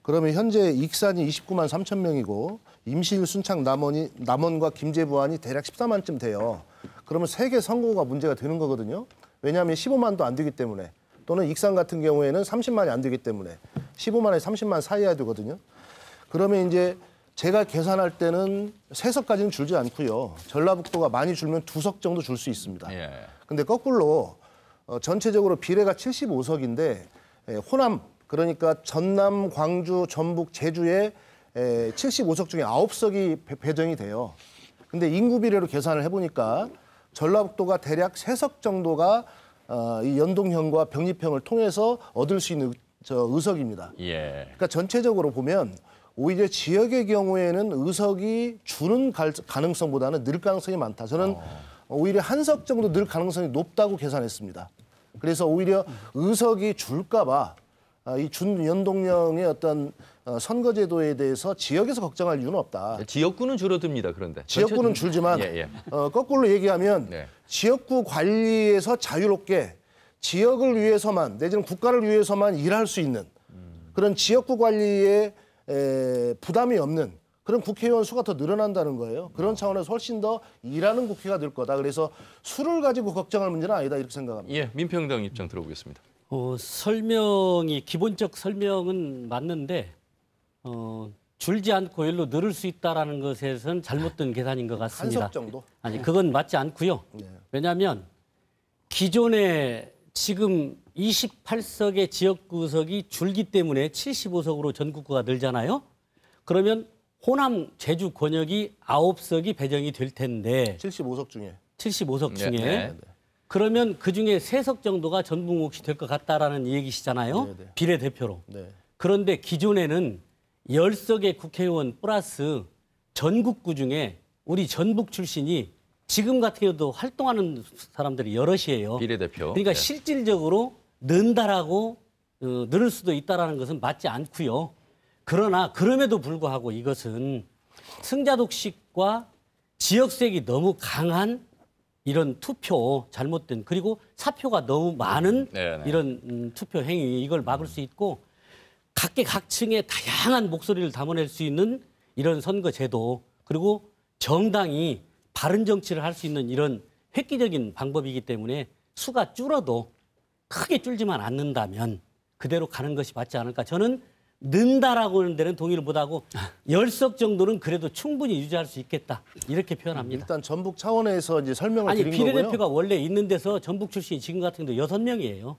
그러면 현재 익산이 29만 3천 명이고 임실, 순창, 남원과 김제, 부안이 대략 14만쯤 돼요. 그러면 3개 선거구가 문제가 되는 거거든요. 왜냐하면 15만도 안 되기 때문에 또는 익산 같은 경우에는 30만이 안 되기 때문에 15만에 30만 사이야 되거든요. 그러면 이제 제가 계산할 때는 3석까지는 줄지 않고요. 전라북도가 많이 줄면 2석 정도 줄 수 있습니다. 근데 거꾸로 전체적으로 비례가 75석인데 호남 그러니까 전남, 광주, 전북, 제주에 75석 중에 9석이 배정이 돼요. 근데 인구 비례로 계산을 해보니까 전라북도가 대략 3석 정도가 이 연동형과 병립형을 통해서 얻을 수 있는 의석입니다. 그러니까 전체적으로 보면 오히려 지역의 경우에는 의석이 주는 가능성보다는 늘 가능성이 많다. 저는 오히려 한 석 정도 늘 가능성이 높다고 계산했습니다. 그래서 오히려 의석이 줄까 봐 이 준연동형의 어떤 선거제도에 대해서 지역에서 걱정할 이유는 없다. 지역구는 줄어듭니다. 그런데. 지역구는 줄지만 거꾸로 얘기하면 지역구 관리에서 자유롭게 지역을 위해서만 내지는 국가를 위해서만 일할 수 있는 그런 지역구 관리에 부담이 없는 그런 국회의원 수가 더 늘어난다는 거예요. 그런 차원에서 훨씬 더 일하는 국회가 될 거다. 그래서 수를 가지고 걱정할 문제는 아니다 이렇게 생각합니다. 민평당 입장 들어보겠습니다. 기본적 설명은 맞는데 줄지 않고 일로 늘을 수 있다라는 것에선 잘못된 계산인 것 같습니다. 한석 정도? 아니, 그건 맞지 않고요. 네. 왜냐하면 기존에 지금 28석의 지역구석이 줄기 때문에 75석으로 전국구가 늘잖아요. 그러면 호남 제주 권역이 9석이 배정이 될 텐데 75석 중에 75석 중에 네. 그러면 그중에 3석 정도가 전북 몫이 될 것 같다라는 얘기시잖아요. 네, 네. 비례대표로. 네. 그런데 기존에는 10석의 국회의원 플러스 전국구 중에 우리 전북 출신이 지금 같은 경우도 활동하는 사람들이 여럿이에요. 비례대표. 그러니까 네. 실질적으로 는다라고 늘을 수도 있다라는 것은 맞지 않고요. 그러나 그럼에도 불구하고 이것은 승자독식과 지역색이 너무 강한 이런 투표 잘못된 그리고 사표가 너무 많은 네네. 이런 투표 행위 이걸 막을 수 있고 각계각층의 다양한 목소리를 담아낼 수 있는 이런 선거제도 그리고 정당이 바른 정치를 할 수 있는 이런 획기적인 방법이기 때문에 수가 줄어도 크게 줄지만 않는다면 그대로 가는 것이 맞지 않을까. 저는 는다라고 하는 데는 동의를 못하고 10석 정도는 그래도 충분히 유지할 수 있겠다. 이렇게 표현합니다. 일단 전북 차원에서 이제 설명을 아니, 드린 거고요. 비례대표가 원래 있는 데서 전북 출신이 지금 같은 경우도 6명이에요.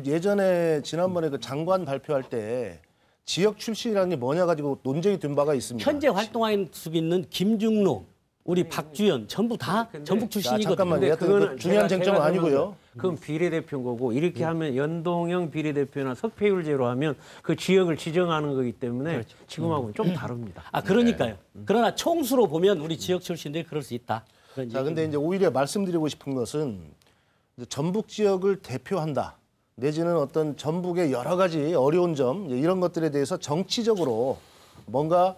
예전에 지난번에 그 장관 발표할 때 지역 출신이라는 게 뭐냐 가지고 논쟁이 된 바가 있습니다. 현재 활동하고 있는 김중로, 우리 박주연 전부 다 전북 출신이거든요. 잠깐만요. 그거는 중요한 쟁점은 아니고요. 그건 비례대표인 거고 이렇게 하면 연동형 비례대표나 석패율제로 하면 그 지역을 지정하는 거기 때문에 그렇죠. 지금하고는 좀 다릅니다. 아, 그러니까요. 그러나 총수로 보면 우리 지역 출신들이 그럴 수 있다. 자, 근데 이제 오히려 말씀드리고 싶은 것은 이제 전북 지역을 대표한다. 내지는 어떤 전북의 여러 가지 어려운 점 이런 것들에 대해서 정치적으로 뭔가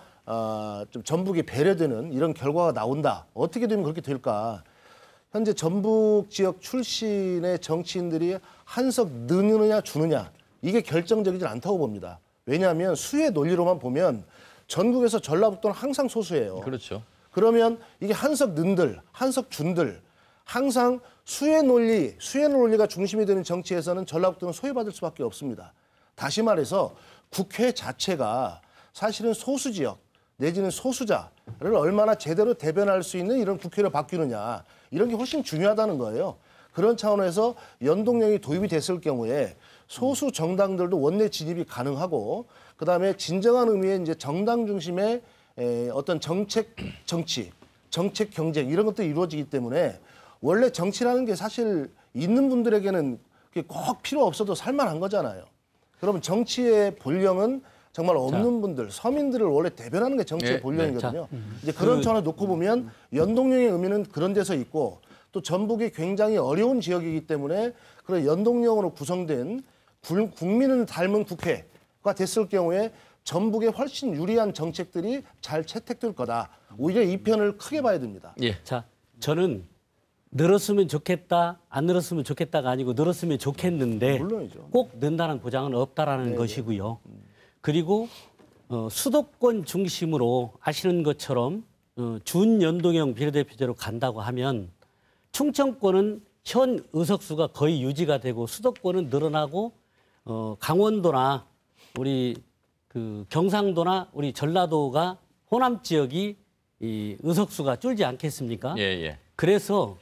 좀 전북이 배려되는 이런 결과가 나온다. 어떻게 되면 그렇게 될까? 현재 전북 지역 출신의 정치인들이 한석 느느냐 주느냐 이게 결정적이지 않다고 봅니다. 왜냐하면 수의 논리로만 보면 전국에서 전라북도는 항상 소수예요. 그렇죠. 그러면 이게 한석 는들, 한석 준들 항상 수의 논리가 중심이 되는 정치에서는 전라북도는 소외받을 수밖에 없습니다. 다시 말해서 국회 자체가 사실은 소수 지역 내지는 소수자를 얼마나 제대로 대변할 수 있는 이런 국회로 바뀌느냐 이런 게 훨씬 중요하다는 거예요. 그런 차원에서 연동형이 도입이 됐을 경우에 소수 정당들도 원내 진입이 가능하고 그다음에 진정한 의미의 이제 정당 중심의 어떤 정책 경쟁 이런 것도 이루어지기 때문에 원래 정치라는 게 사실 있는 분들에게는 꼭 필요 없어도 살만한 거잖아요. 그러면 정치의 본령은 정말 없는 분들, 서민들을 원래 대변하는 게 정치의 본령이거든요. 이제 그런 차원을 놓고 보면 연동형의 의미는 그런 데서 있고 또 전북이 굉장히 어려운 지역이기 때문에 그런 연동형으로 구성된 국민을 닮은 국회가 됐을 경우에 전북에 훨씬 유리한 정책들이 잘 채택될 거다. 오히려 이 편을 크게 봐야 됩니다. 예. 자, 저는 늘었으면 좋겠다, 안 늘었으면 좋겠다가 아니고 늘었으면 좋겠는데 물론이죠. 꼭 는다는 보장은 없다라는 것이고요. 그리고 수도권 중심으로 아시는 것처럼 준연동형 비례대표제로 간다고 하면 충청권은 현 의석수가 거의 유지가 되고 수도권은 늘어나고 강원도나 우리 그 경상도나 우리 전라도가 호남 지역이 이 의석수가 줄지 않겠습니까? 예. 그래서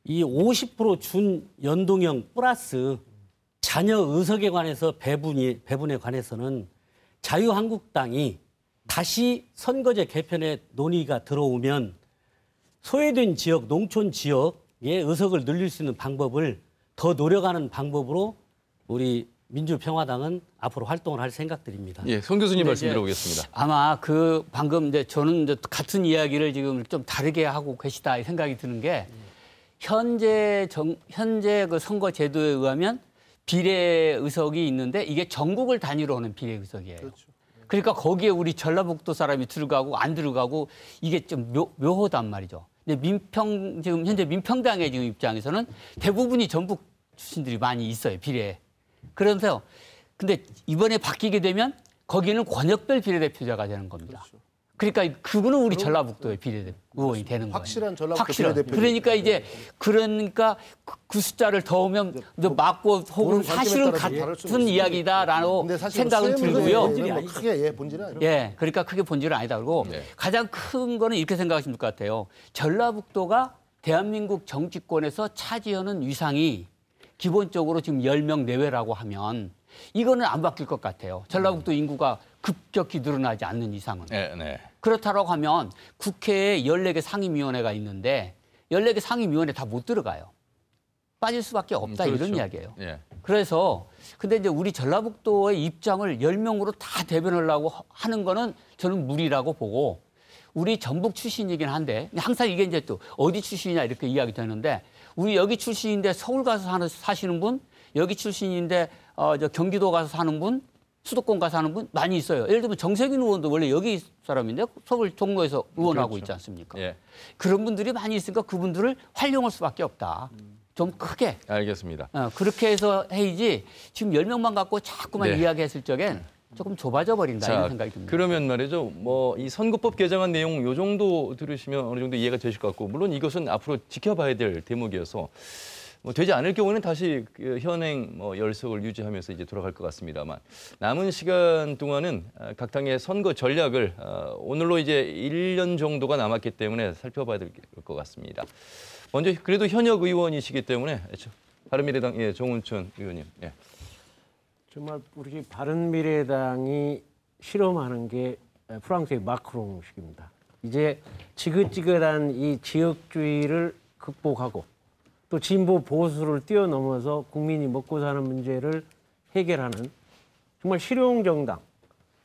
이 50% 준연동형 플러스 자녀 의석에 관해서 배분에 관해서는 자유한국당이 다시 선거제 개편에 논의가 들어오면 소외된 지역, 농촌 지역의 의석을 늘릴 수 있는 방법을 더 노력하는 방법으로 우리 민주평화당은 앞으로 활동을 할 생각들입니다. 예, 송 교수님 말씀 들어보겠습니다. 아마 그 방금 저는 같은 이야기를 지금 좀 다르게 하고 계시다 이 생각이 드는 게 현재 그 선거 제도에 의하면 비례 의석이 있는데 이게 전국을 단위로 하는 비례 의석이에요. 그렇죠. 그러니까 거기에 우리 전라북도 사람이 들어가고 안 들어가고 이게 좀 묘하단 말이죠. 근데 지금 현재 민평당의 지금 입장에서는 대부분이 전북 출신들이 많이 있어요, 비례에. 그래서 근데 이번에 바뀌게 되면 거기는 권역별 비례대표제가 되는 겁니다. 그렇죠. 그러니까 그거는 우리 전라북도의 비례 의원이 되는 거예요. 확실한 전라북도 비례대표. 그러니까 이제 그 숫자를 더우면 이제 맞고 혹은 사실은 같은 이야기다라고 생각은 들고요. 크게 본질은 아니죠. 예, 그러니까 크게 본질은 아니다. 그리고 가장 큰 거는 이렇게 생각하시면 될 것 같아요. 전라북도가 대한민국 정치권에서 차지하는 위상이 기본적으로 지금 10명 내외라고 하면 이거는 안 바뀔 것 같아요. 전라북도 인구가 급격히 늘어나지 않는 이상은. 네. 그렇다고 하면 국회에 14개 상임위원회가 있는데 14개 상임위원회 다 못 들어가요. 빠질 수밖에 없다 그렇죠. 이런 이야기예요. 예. 그래서 근데 이제 우리 전라북도의 입장을 10명으로 다 대변하려고 하는 거는 저는 무리라고 보고 우리 전북 출신이긴 한데 항상 이게 이제 또 어디 출신이냐 이렇게 이야기 되는데 우리 여기 출신인데 서울 가서 사시는 분, 여기 출신인데 저 경기도 가서 사는 분, 수도권 가서 사는 분 많이 있어요. 예를 들면 정세균 의원도 원래 여기 사람인데 서울 종로에서 의원하고 그렇죠. 있지 않습니까? 예. 그런 분들이 많이 있으니까 그분들을 활용할 수밖에 없다. 좀 크게. 알겠습니다. 그렇게 해서 해야지 지금 10명만 갖고 자꾸만 네. 이야기했을 적엔 조금 좁아져 버린다 이런 생각이 듭니다. 그러면 말이죠. 뭐 이 선거법 개정안 내용 요 정도 들으시면 어느 정도 이해가 되실 것 같고 물론 이것은 앞으로 지켜봐야 될 대목이어서 뭐 되지 않을 경우는 다시 그 현행 뭐 열석을 유지하면서 이제 돌아갈 것 같습니다만 남은 시간 동안은 각 당의 선거 전략을 오늘로 이제 1년 정도가 남았기 때문에 살펴봐야 될 것 같습니다. 먼저 그래도 현역 의원이시기 때문에 바른미래당 정운천 의원님. 예. 정말 우리 바른미래당이 실험하는 게 프랑스의 마크롱식입니다. 이제 지긋지긋한 이 지역주의를 극복하고 또 진보 보수를 뛰어넘어서 국민이 먹고 사는 문제를 해결하는 정말 실용정당,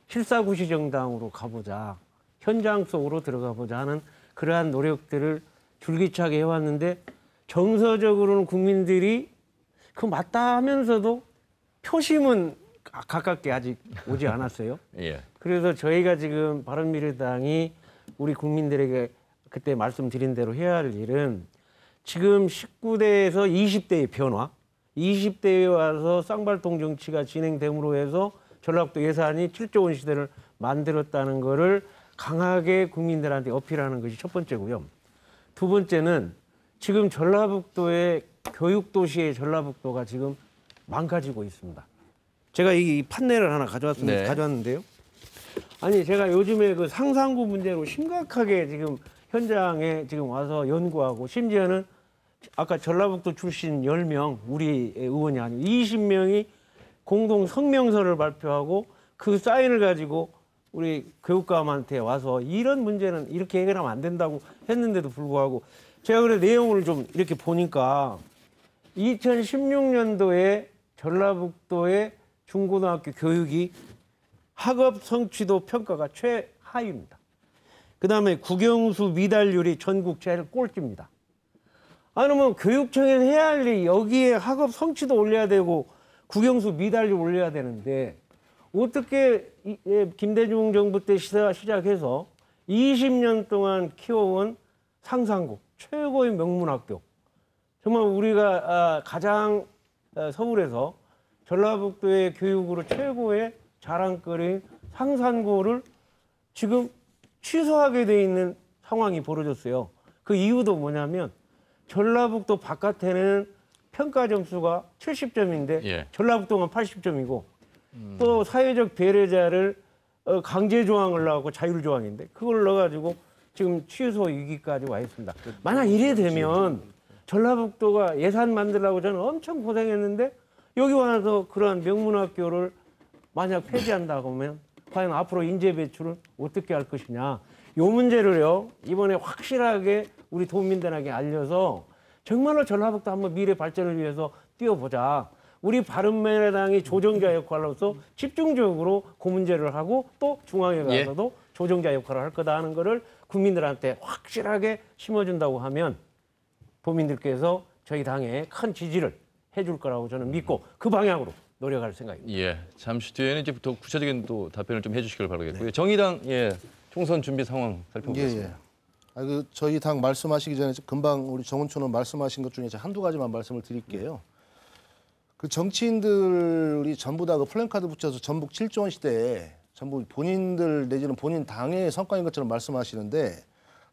실사구시 정당으로 가보자, 현장 속으로 들어가 보자 하는 그러한 노력들을 줄기차게 해왔는데 정서적으로는 국민들이 그 맞다 하면서도 표심은 가깝게 아직 오지 않았어요. 예. 그래서 저희가 지금 바른미래당이 우리 국민들에게 그때 말씀드린 대로 해야 할 일은 지금 19대에서 20대의 변화, 20대에 와서 쌍발통 정치가 진행됨으로 해서 전라북도 예산이 7조 원 시대를 만들었다는 거를 강하게 국민들한테 어필하는 것이 첫 번째고요. 두 번째는 지금 전라북도의 교육도시의 전라북도가 지금 망가지고 있습니다. 제가 이 판넬을 하나 가져왔는데요. 아니 제가 요즘에 그 상산구 문제로 심각하게 지금 현장에 지금 와서 연구하고 심지어는 아까 전라북도 출신 10명 우리 의원이 아니고 20명이 공동 성명서를 발표하고 그 사인을 가지고 우리 교육감한테 와서 이런 문제는 이렇게 해결하면 안 된다고 했는데도 불구하고 제가 그래 내용을 좀 이렇게 보니까 2016년도에 전라북도의 중고등학교 교육이 학업 성취도 평가가 최하위입니다. 그다음에 국영수 미달률이 전국 제일 꼴찌입니다. 아니 뭐 교육청에서 해야 할 일이 여기에 학업 성취도 올려야 되고 국영수 미달률 올려야 되는데 어떻게 김대중 정부 때 시작해서 20년 동안 키워온 상산고 최고의 명문학교 정말 우리가 가장 서울에서 전라북도의 교육으로 최고의 자랑거리인 상산고를 지금 취소하게 돼 있는 상황이 벌어졌어요. 그 이유도 뭐냐면 전라북도 바깥에는 평가 점수가 70점인데 예. 전라북도만 80점이고 또 사회적 배려자를 강제 조항을 넣고 자율 조항인데 그걸 넣어가지고 지금 취소 위기까지 와 있습니다. 만약 이래 되면 전라북도가 예산 만들려고 저는 엄청 고생했는데 여기 와서 그러한 명문학교를 만약 폐지한다고 하면 과연 앞으로 인재 배출을 어떻게 할 것이냐. 이 문제를요 이번에 확실하게 우리 도민들에게 알려서 정말로 전라북도 한번 미래 발전을 위해서 뛰어보자. 우리 바른미래당이 조정자 역할로서 집중적으로 그 문제를 하고 또 중앙에 가서도 조정자 역할을 할 거다 하는 거를 국민들한테 확실하게 심어준다고 하면 도민들께서 저희 당에 큰 지지를 해줄 거라고 저는 믿고 그 방향으로 노력할 생각입니다. 예, 잠시 뒤에는 이제 더 구체적인 또 답변을 좀 해주시길 바라겠고요. 정의당 총선 준비 상황 살펴보겠습니다. 저희 당 말씀하시기 전에 금방 우리 정운천 의원 말씀하신 것 중에 한두 가지만 말씀을 드릴게요. 그 정치인들이 전부 다 그 플랜카드 붙여서 전북 7조 원 시대에 전부 본인들 내지는 본인 당의 성과인 것처럼 말씀하시는데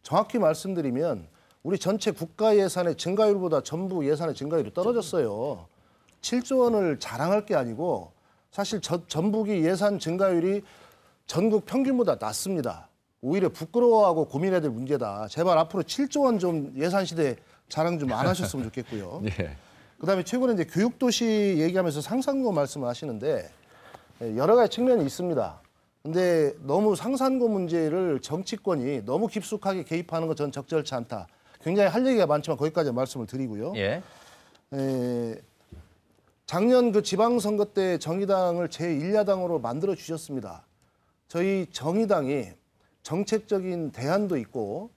정확히 말씀드리면 우리 전체 국가 예산의 증가율보다 전부 예산의 증가율이 떨어졌어요. 7조 원을 자랑할 게 아니고 사실 전북이 예산 증가율이 전국 평균보다 낮습니다. 오히려 부끄러워하고 고민해야 될 문제다. 제발 앞으로 7조 원 좀 예산 시대 자랑 좀 안 하셨으면 좋겠고요. 예. 그다음에 최근에 이제 교육도시 얘기하면서 상산고 말씀을 하시는데 여러 가지 측면이 있습니다. 근데 너무 상산고 문제를 정치권이 너무 깊숙하게 개입하는 건 전 적절치 않다. 굉장히 할 얘기가 많지만 거기까지 말씀을 드리고요. 예. 작년 그 지방선거 때 정의당을 제1야당으로 만들어 주셨습니다. 저희 정의당이 정책적인 대안도 있고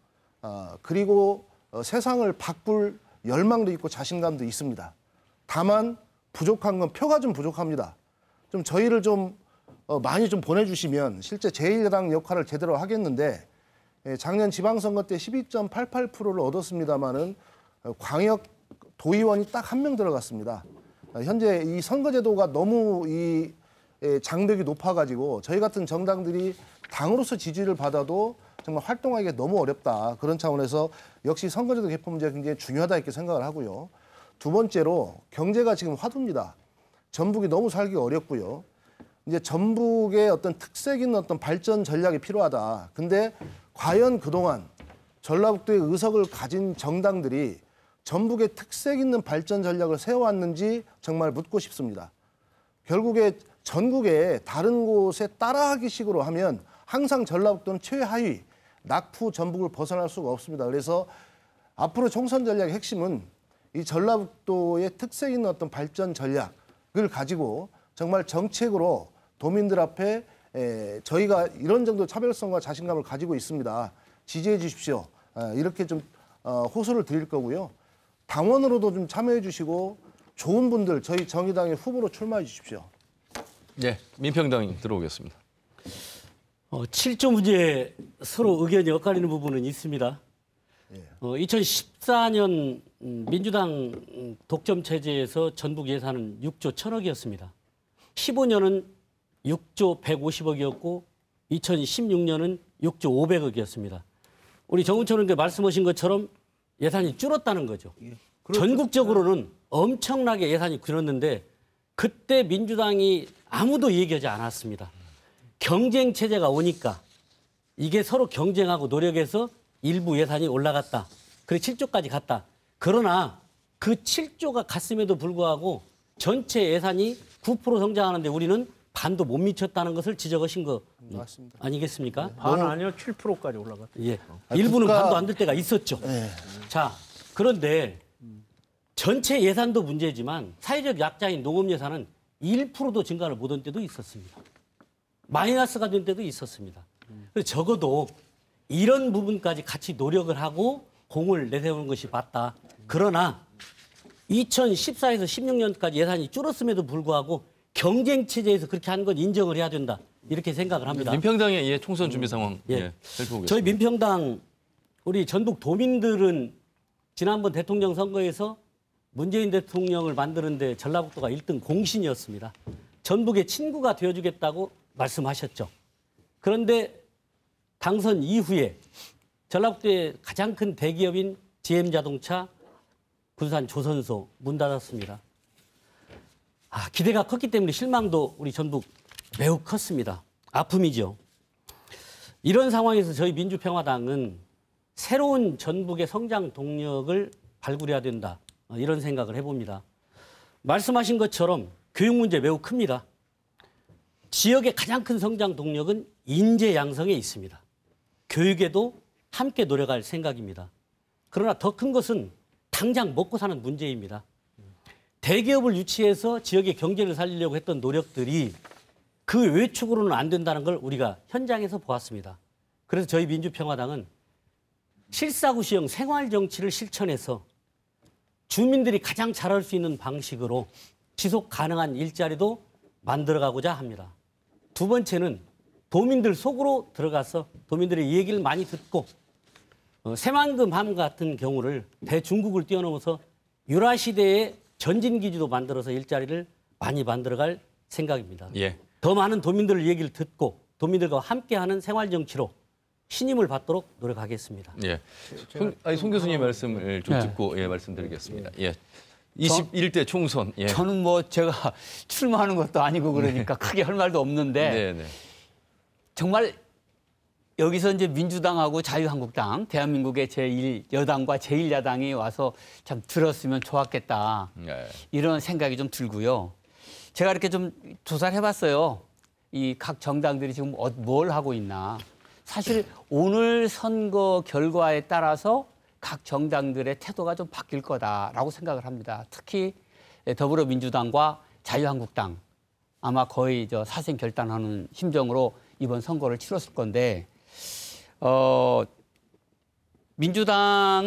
그리고 세상을 바꿀 열망도 있고 자신감도 있습니다. 다만 부족한 건 표가 좀 부족합니다. 좀 저희를 좀 많이 좀 보내주시면 실제 제1야당 역할을 제대로 하겠는데 작년 지방선거 때 12.88%를 얻었습니다마는 광역 도의원이 딱 한 명 들어갔습니다. 현재 이 선거제도가 너무 이 장벽이 높아가지고 저희 같은 정당들이 당으로서 지지를 받아도 정말 활동하기가 너무 어렵다. 그런 차원에서 역시 선거제도 개편 문제가 굉장히 중요하다 이렇게 생각을 하고요. 두 번째로 경제가 지금 화두입니다. 전북이 너무 살기 어렵고요. 이제 전북의 어떤 특색 있는 어떤 발전 전략이 필요하다. 근데 과연 그동안 전라북도의 의석을 가진 정당들이 전북의 특색 있는 발전 전략을 세워왔는지 정말 묻고 싶습니다. 결국에 전국의 다른 곳에 따라하기 식으로 하면 항상 전라북도는 최하위, 낙후 전북을 벗어날 수가 없습니다. 그래서 앞으로 총선 전략의 핵심은 이 전라북도의 특색 있는 어떤 발전 전략을 가지고 정말 정책으로 도민들 앞에 저희가 이런 정도 차별성과 자신감을 가지고 있습니다. 지지해 주십시오. 이렇게 좀 호소를 드릴 거고요. 당원으로도 좀 참여해 주시고 좋은 분들 저희 정의당의 후보로 출마해 주십시오. 네, 민평당 들어오겠습니다. 7조 문제에 서로 의견이 엇갈리는 부분은 있습니다. 2014년 민주당 독점 체제에서 전북 예산은 6조 1,000억이었습니다. 15년은 6조 150억이었고 2016년은 6조 500억이었습니다. 우리 정은철 의원께 말씀하신 것처럼 예산이 줄었다는 거죠. 그렇죠. 전국적으로는 엄청나게 예산이 줄었는데 그때 민주당이 아무도 얘기하지 않았습니다. 경쟁 체제가 오니까 이게 서로 경쟁하고 노력해서 일부 예산이 올라갔다. 그래서 7조까지 갔다. 그러나 그 7조가 갔음에도 불구하고 전체 예산이 9% 성장하는데 우리는 반도 못 미쳤다는 것을 지적하신 거 맞습니다. 아니겠습니까? 반 아니요 7%까지 올라갔다. 예, 일부는 반도 안 될 때가 있었죠. 자, 그런데 전체 예산도 문제지만 사회적 약자인 농업 예산은 1%도 증가를 못한 때도 있었습니다. 마이너스가 된 때도 있었습니다. 그래서 적어도 이런 부분까지 같이 노력을 하고 공을 내세우는 것이 맞다. 그러나 2014에서 16년까지 예산이 줄었음에도 불구하고 경쟁 체제에서 그렇게 하는 건 인정을 해야 된다. 이렇게 생각을 합니다. 민평당의 총선 준비 상황 살펴보겠습니다. 저희 민평당 우리 전북 도민들은 지난번 대통령 선거에서 문재인 대통령을 만드는데 전라북도가 1등 공신이었습니다. 전북의 친구가 되어주겠다고 말씀하셨죠. 그런데 당선 이후에 전라북도의 가장 큰 대기업인 GM자동차, 군산 조선소 문 닫았습니다. 기대가 컸기 때문에 실망도 우리 전북 매우 컸습니다. 아픔이죠. 이런 상황에서 저희 민주평화당은 새로운 전북의 성장 동력을 발굴해야 된다. 이런 생각을 해봅니다. 말씀하신 것처럼 교육 문제 매우 큽니다. 지역의 가장 큰 성장 동력은 인재 양성에 있습니다. 교육에도 함께 노력할 생각입니다. 그러나 더 큰 것은 당장 먹고 사는 문제입니다. 대기업을 유치해서 지역의 경제를 살리려고 했던 노력들이 그 외축으로는 안 된다는 걸 우리가 현장에서 보았습니다. 그래서 저희 민주평화당은 실사구시형 생활정치를 실천해서 주민들이 가장 잘할 수 있는 방식으로 지속 가능한 일자리도 만들어가고자 합니다. 두 번째는 도민들 속으로 들어가서 도민들의 얘기를 많이 듣고 새만금 함 같은 경우를 대중국을 뛰어넘어서 유라시대의 전진기지도 만들어서 일자리를 많이 만들어갈 생각입니다. 더 많은 도민들 얘기를 듣고 도민들과 함께하는 생활 정치로 신임을 받도록 노력하겠습니다. 예. 송 교수님 말씀을 좀 듣고 말씀드리겠습니다. 예. 21대 총선. 예. 저는 뭐 제가 출마하는 것도 아니고 그러니까 크게 할 말도 없는데 정말 여기서 이제 민주당하고 자유한국당, 대한민국의 제1여당과 제1야당이 와서 참 들었으면 좋았겠다. 이런 생각이 좀 들고요. 제가 이렇게 좀 조사를 해봤어요. 이 각 정당들이 지금 뭘 하고 있나. 사실 오늘 선거 결과에 따라서 각 정당들의 태도가 좀 바뀔 거다라고 생각을 합니다. 특히 더불어민주당과 자유한국당 아마 거의 사생결단하는 심정으로 이번 선거를 치렀을 건데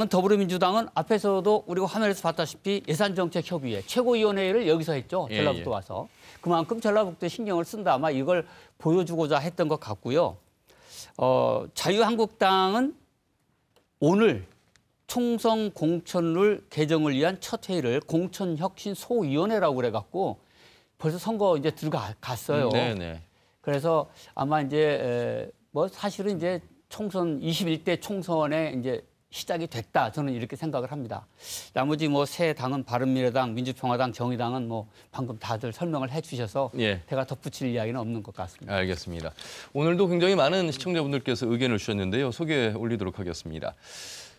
더불어민주당은 앞에서도 우리가 화면에서 봤다시피 예산정책협의회 최고위원회를 여기서 했죠. 전라북도 와서. 그만큼 전라북도에 신경을 쓴다. 아마 이걸 보여주고자 했던 것 같고요. 자유한국당은 오늘 총선 공천룰 개정을 위한 첫 회의를 공천혁신소위원회라고 그래갖고 벌써 선거 이제 들어갔어요. 그래서 아마 이제 사실은 이제 총선 21대 총선에 이제 시작이 됐다. 저는 이렇게 생각을 합니다. 나머지 세 당은 바른미래당, 민주평화당, 정의당은 방금 다들 설명을 해주셔서 제가 덧붙일 이야기는 없는 것 같습니다. 알겠습니다. 오늘도 굉장히 많은 시청자분들께서 의견을 주셨는데요. 소개해 올리도록 하겠습니다.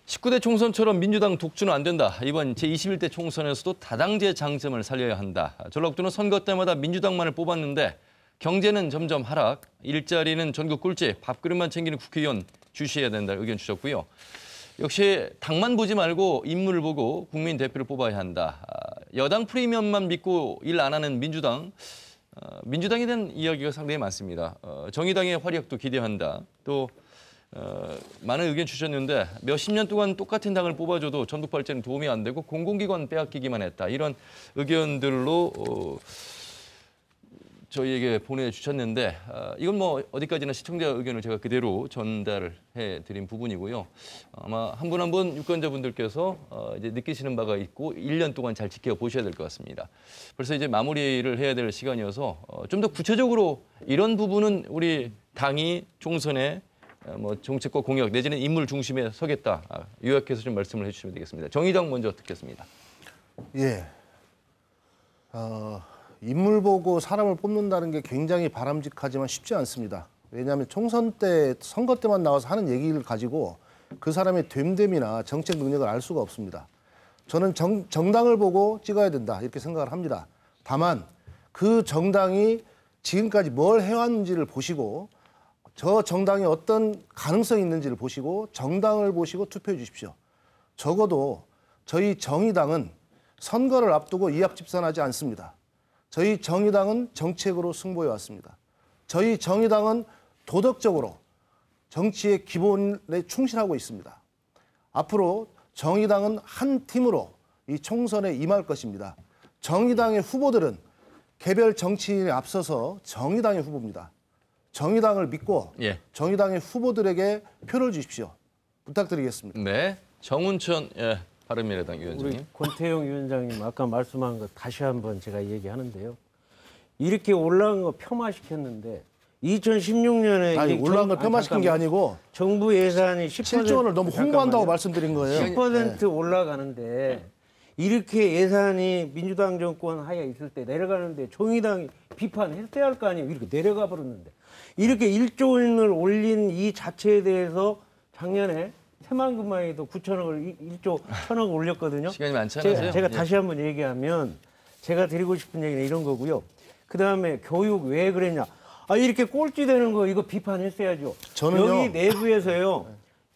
19대 총선처럼 민주당 독주는 안 된다. 이번 제21대 총선에서도 다당제 장점을 살려야 한다. 전라북도는 선거 때마다 민주당만을 뽑았는데 경제는 점점 하락, 일자리는 전국 꼴찌, 밥그릇만 챙기는 국회의원 주시해야 된다 의견 주셨고요. 역시 당만 보지 말고 인물을 보고 국민 대표를 뽑아야 한다. 여당 프리미엄만 믿고 일 안 하는 민주당, 민주당에 대한 이야기가 상당히 많습니다. 정의당의 활약도 기대한다. 또 많은 의견 주셨는데 몇십 년 동안 똑같은 당을 뽑아줘도 전국 발전에 도움이 안 되고 공공기관 빼앗기기만 했다. 이런 의견들로 저희에게 보내주셨는데 이건 어디까지나 시청자 의견을 제가 그대로 전달을 해드린 부분이고요. 아마 한 분 한 분 유권자분들께서 이제 느끼시는 바가 있고 1년 동안 잘 지켜보셔야 될 것 같습니다. 벌써 이제 마무리를 해야 될 시간이어서 좀 더 구체적으로 이런 부분은 우리 당이 총선에 정책과 공약 내지는 인물 중심에 서겠다. 요약해서 좀 말씀을 해주시면 되겠습니다. 정의당 먼저 듣겠습니다. 예. 인물 보고 사람을 뽑는다는 게 굉장히 바람직하지만 쉽지 않습니다. 왜냐하면 총선 때, 선거 때만 나와서 하는 얘기를 가지고 그 사람의 됨됨이나 정책 능력을 알 수가 없습니다. 저는 정당을 보고 찍어야 된다 이렇게 생각을 합니다. 다만 그 정당이 지금까지 뭘 해왔는지를 보시고 저 정당이 어떤 가능성이 있는지를 보시고 정당을 보시고 투표해 주십시오. 적어도 저희 정의당은 선거를 앞두고 이합집산하지 않습니다. 저희 정의당은 정책으로 승부해 왔습니다. 저희 정의당은 도덕적으로 정치의 기본에 충실하고 있습니다. 앞으로 정의당은 한 팀으로 이 총선에 임할 것입니다. 정의당의 후보들은 개별 정치인에 앞서서 정의당의 후보입니다. 정의당을 믿고 정의당의 후보들에게 표를 주십시오. 부탁드리겠습니다. 네, 정운천 바른미래당 위원장님. 우리 권태용 위원장님 아까 말씀한 거 다시 한번 제가 얘기하는데요. 이렇게 올라간 거 폄하시켰는데 2016년에 올라간 걸 폄하시킨 게 아니고 정부 예산이 7조 원을 너무 홍보한다고 말씀드린 거예요. 10% 올라가는데 이렇게 예산이 민주당 정권 하에 있을 때 내려가는데 정의당이 비판했어야 할 거 아니에요. 이렇게 내려가 버렸는데 이렇게 1조 원을 올린 이 자체에 대해서 작년에 새만금만 해도 9천억을 1조 1천억 올렸거든요. 시간이 많지 않아서요? 제가 다시 한번 얘기하면 제가 드리고 싶은 얘기는 이런 거고요. 그다음에 교육 왜 그랬냐. 이렇게 꼴찌 되는 거 이거 비판했어야죠. 저는요. 여기 내부에서요.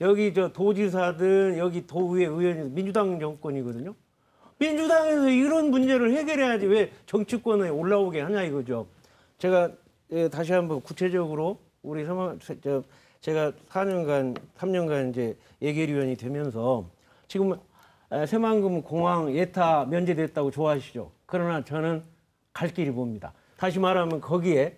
여기 도지사든 여기 도의회 의원이 민주당 정권이거든요. 민주당에서 이런 문제를 해결해야지 왜 정치권에 올라오게 하냐 이거죠. 제가 다시 한번 구체적으로 우리 제가 3년간 이제 예결위원이 되면서 지금 새만금 공항 예타 면제됐다고 좋아하시죠. 그러나 저는 갈 길이 봅니다. 다시 말하면 거기에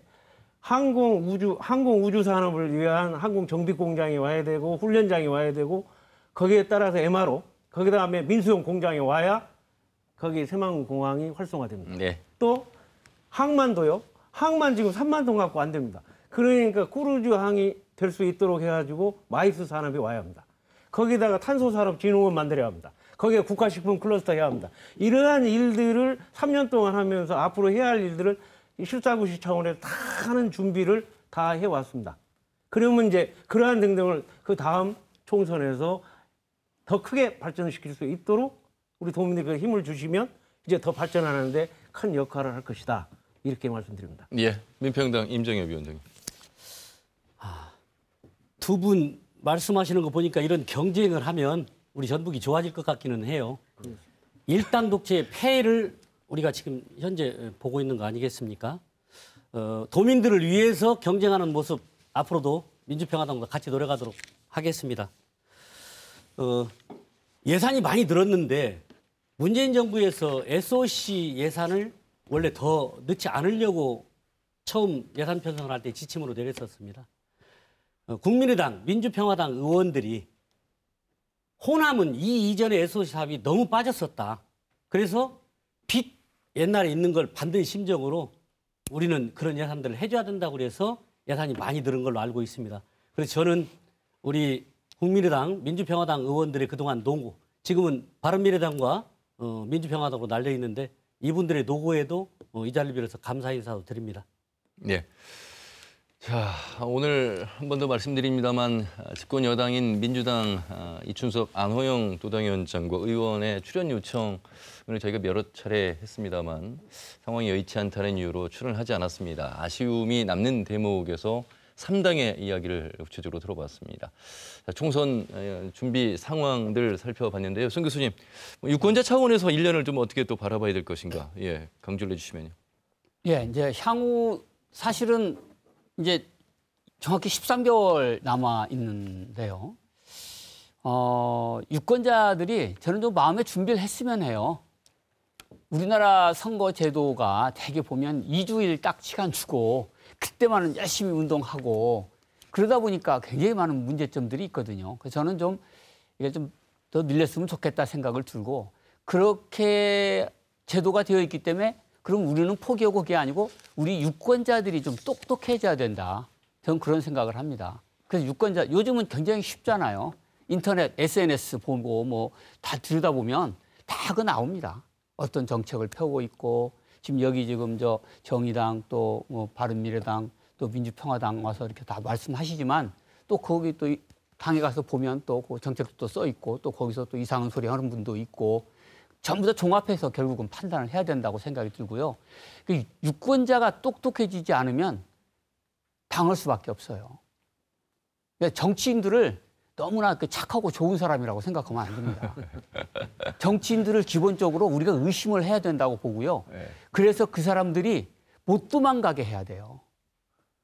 항공 우주 산업을 위한 항공 정비 공장이 와야 되고 훈련장이 와야 되고 거기에 따라서 MRO 거기 다음에 민수용 공장이 와야 거기 새만금 공항이 활성화됩니다. 또 항만도요. 항만 지금 3만 톤 갖고 안 됩니다. 그러니까 꾸르주항이 될 수 있도록 해가지고 마이스 산업이 와야 합니다. 거기다가 탄소 산업 진흥원 만들어야 합니다. 거기에 국가식품 클러스터 해야 합니다. 이러한 일들을 3년 동안 하면서 앞으로 해야 할 일들을 실사구시 차원에서 다 하는 준비를 다 해왔습니다. 그러면 이제 그러한 등등을 그 다음 총선에서 더 크게 발전시킬 수 있도록 우리 도민들께 힘을 주시면 이제 더 발전하는데 큰 역할을 할 것이다. 이렇게 말씀드립니다. 예, 민평당 임정엽 위원장님. 두 분 말씀하시는 거 보니까 이런 경쟁을 하면 우리 전북이 좋아질 것 같기는 해요. 일당 독재의 폐해를 우리가 지금 현재 보고 있는 거 아니겠습니까? 도민들을 위해서 경쟁하는 모습 앞으로도 민주평화당과 같이 노력하도록 하겠습니다. 예산이 많이 늘었는데 문재인 정부에서 SOC 예산을 원래 더 넣지 않으려고 처음 예산 편성을 할 때 지침으로 내렸었습니다. 국민의당, 민주평화당 의원들이 호남은 이 이전의 SOC 사업이 너무 빠졌었다. 그래서 빚 옛날에 있는 걸 반드시 심정으로 우리는 그런 예산들을 해줘야 된다고 그래서 예산이 많이 늘은 걸로 알고 있습니다. 그래서 저는 우리 국민의당, 민주평화당 의원들의 그동안 노고, 지금은 바른미래당과 민주평화당으로 날려 있는데 이분들의 노고에도 이 자리를 빌어서 감사 인사도 드립니다. 네. 자, 오늘 한 번 더 말씀드립니다만 집권 여당인 민주당 이춘석 안호영 도당위원장과 의원의 출연 요청을 저희가 여러 차례 했습니다만 상황이 여의치 않다는 이유로 출연을 하지 않았습니다. 아쉬움이 남는 대목에서 3당의 이야기를 구체적으로 들어봤습니다. 자, 총선 준비 상황들 살펴봤는데요. 송 교수님, 유권자 차원에서 1년을 좀 어떻게 또 바라봐야 될 것인가? 예, 강조를 해주시면요. 예, 이제 향후 사실은 이제 정확히 13개월 남아 있는데요. 유권자들이 저는 좀 마음의 준비를 했으면 해요. 우리나라 선거 제도가 대개 보면 2주일 딱 시간 주고 그때만은 열심히 운동하고 그러다 보니까 굉장히 많은 문제점들이 있거든요. 그래서 저는 좀 이게 좀 더 밀렸으면 좋겠다 생각을 들고 그렇게 제도가 되어 있기 때문에 그럼 우리는 포기하고 그게 아니고 우리 유권자들이 좀 똑똑해져야 된다. 저는 그런 생각을 합니다. 그래서 유권자 요즘은 굉장히 쉽잖아요. 인터넷, SNS 보고 뭐 다 들여다보면 다 그거 나옵니다. 어떤 정책을 펴고 있고 지금 여기 지금 저 정의당 또 뭐 바른미래당 또 민주평화당 와서 이렇게 다 말씀하시지만 또 거기 또 당에 가서 보면 또 그 정책도 또 써 있고 또 거기서 또 이상한 소리 하는 분도 있고 전부 다 종합해서 결국은 판단을 해야 된다고 생각이 들고요. 유권자가 똑똑해지지 않으면 당할 수밖에 없어요. 정치인들을 너무나 착하고 좋은 사람이라고 생각하면 안 됩니다. 정치인들을 기본적으로 우리가 의심을 해야 된다고 보고요. 그래서 그 사람들이 못 도망가게 해야 돼요.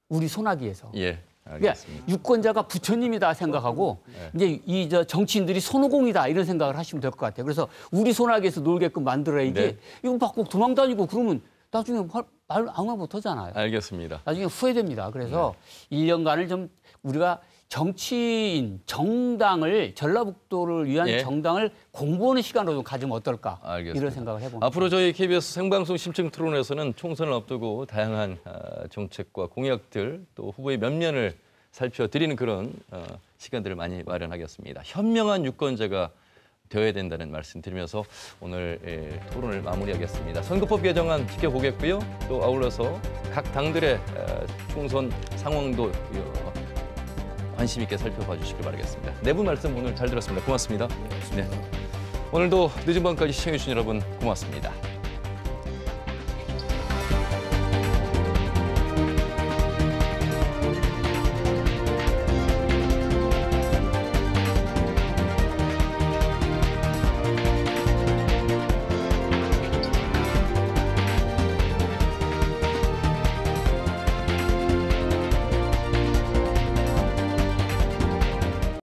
우리 손아귀에서. 예, 그러니까 유권자가 부처님이다 생각하고 이제 이 정치인들이 손오공이다 이런 생각을 하시면 될 것 같아요. 그래서 우리 손아귀에서 놀게끔 만들어야지 이거 막 꼭 도망다니고 그러면 나중에 말 아무나 못하잖아요. 알겠습니다. 나중에 후회됩니다. 그래서 1년간을 좀 우리가 정치인, 정당을 전라북도를 위한 정당을 공부하는 시간으로 좀 가지면 어떨까 이런 생각을 해봅니다. 앞으로 저희 KBS 생방송 심층 토론에서는 총선을 앞두고 다양한 정책과 공약들 또 후보의 면면을 살펴드리는 그런 시간들을 많이 마련하겠습니다. 현명한 유권자가 되어야 된다는 말씀 드리면서 오늘 토론을 마무리하겠습니다. 선거법 개정안 지켜보겠고요. 또 아울러서 각 당들의 총선 상황도 관심 있게 살펴봐 주시길 바라겠습니다. 네 분 말씀 오늘 잘 들었습니다. 고맙습니다. 네. 오늘도 늦은 밤까지 시청해 주신 여러분 고맙습니다.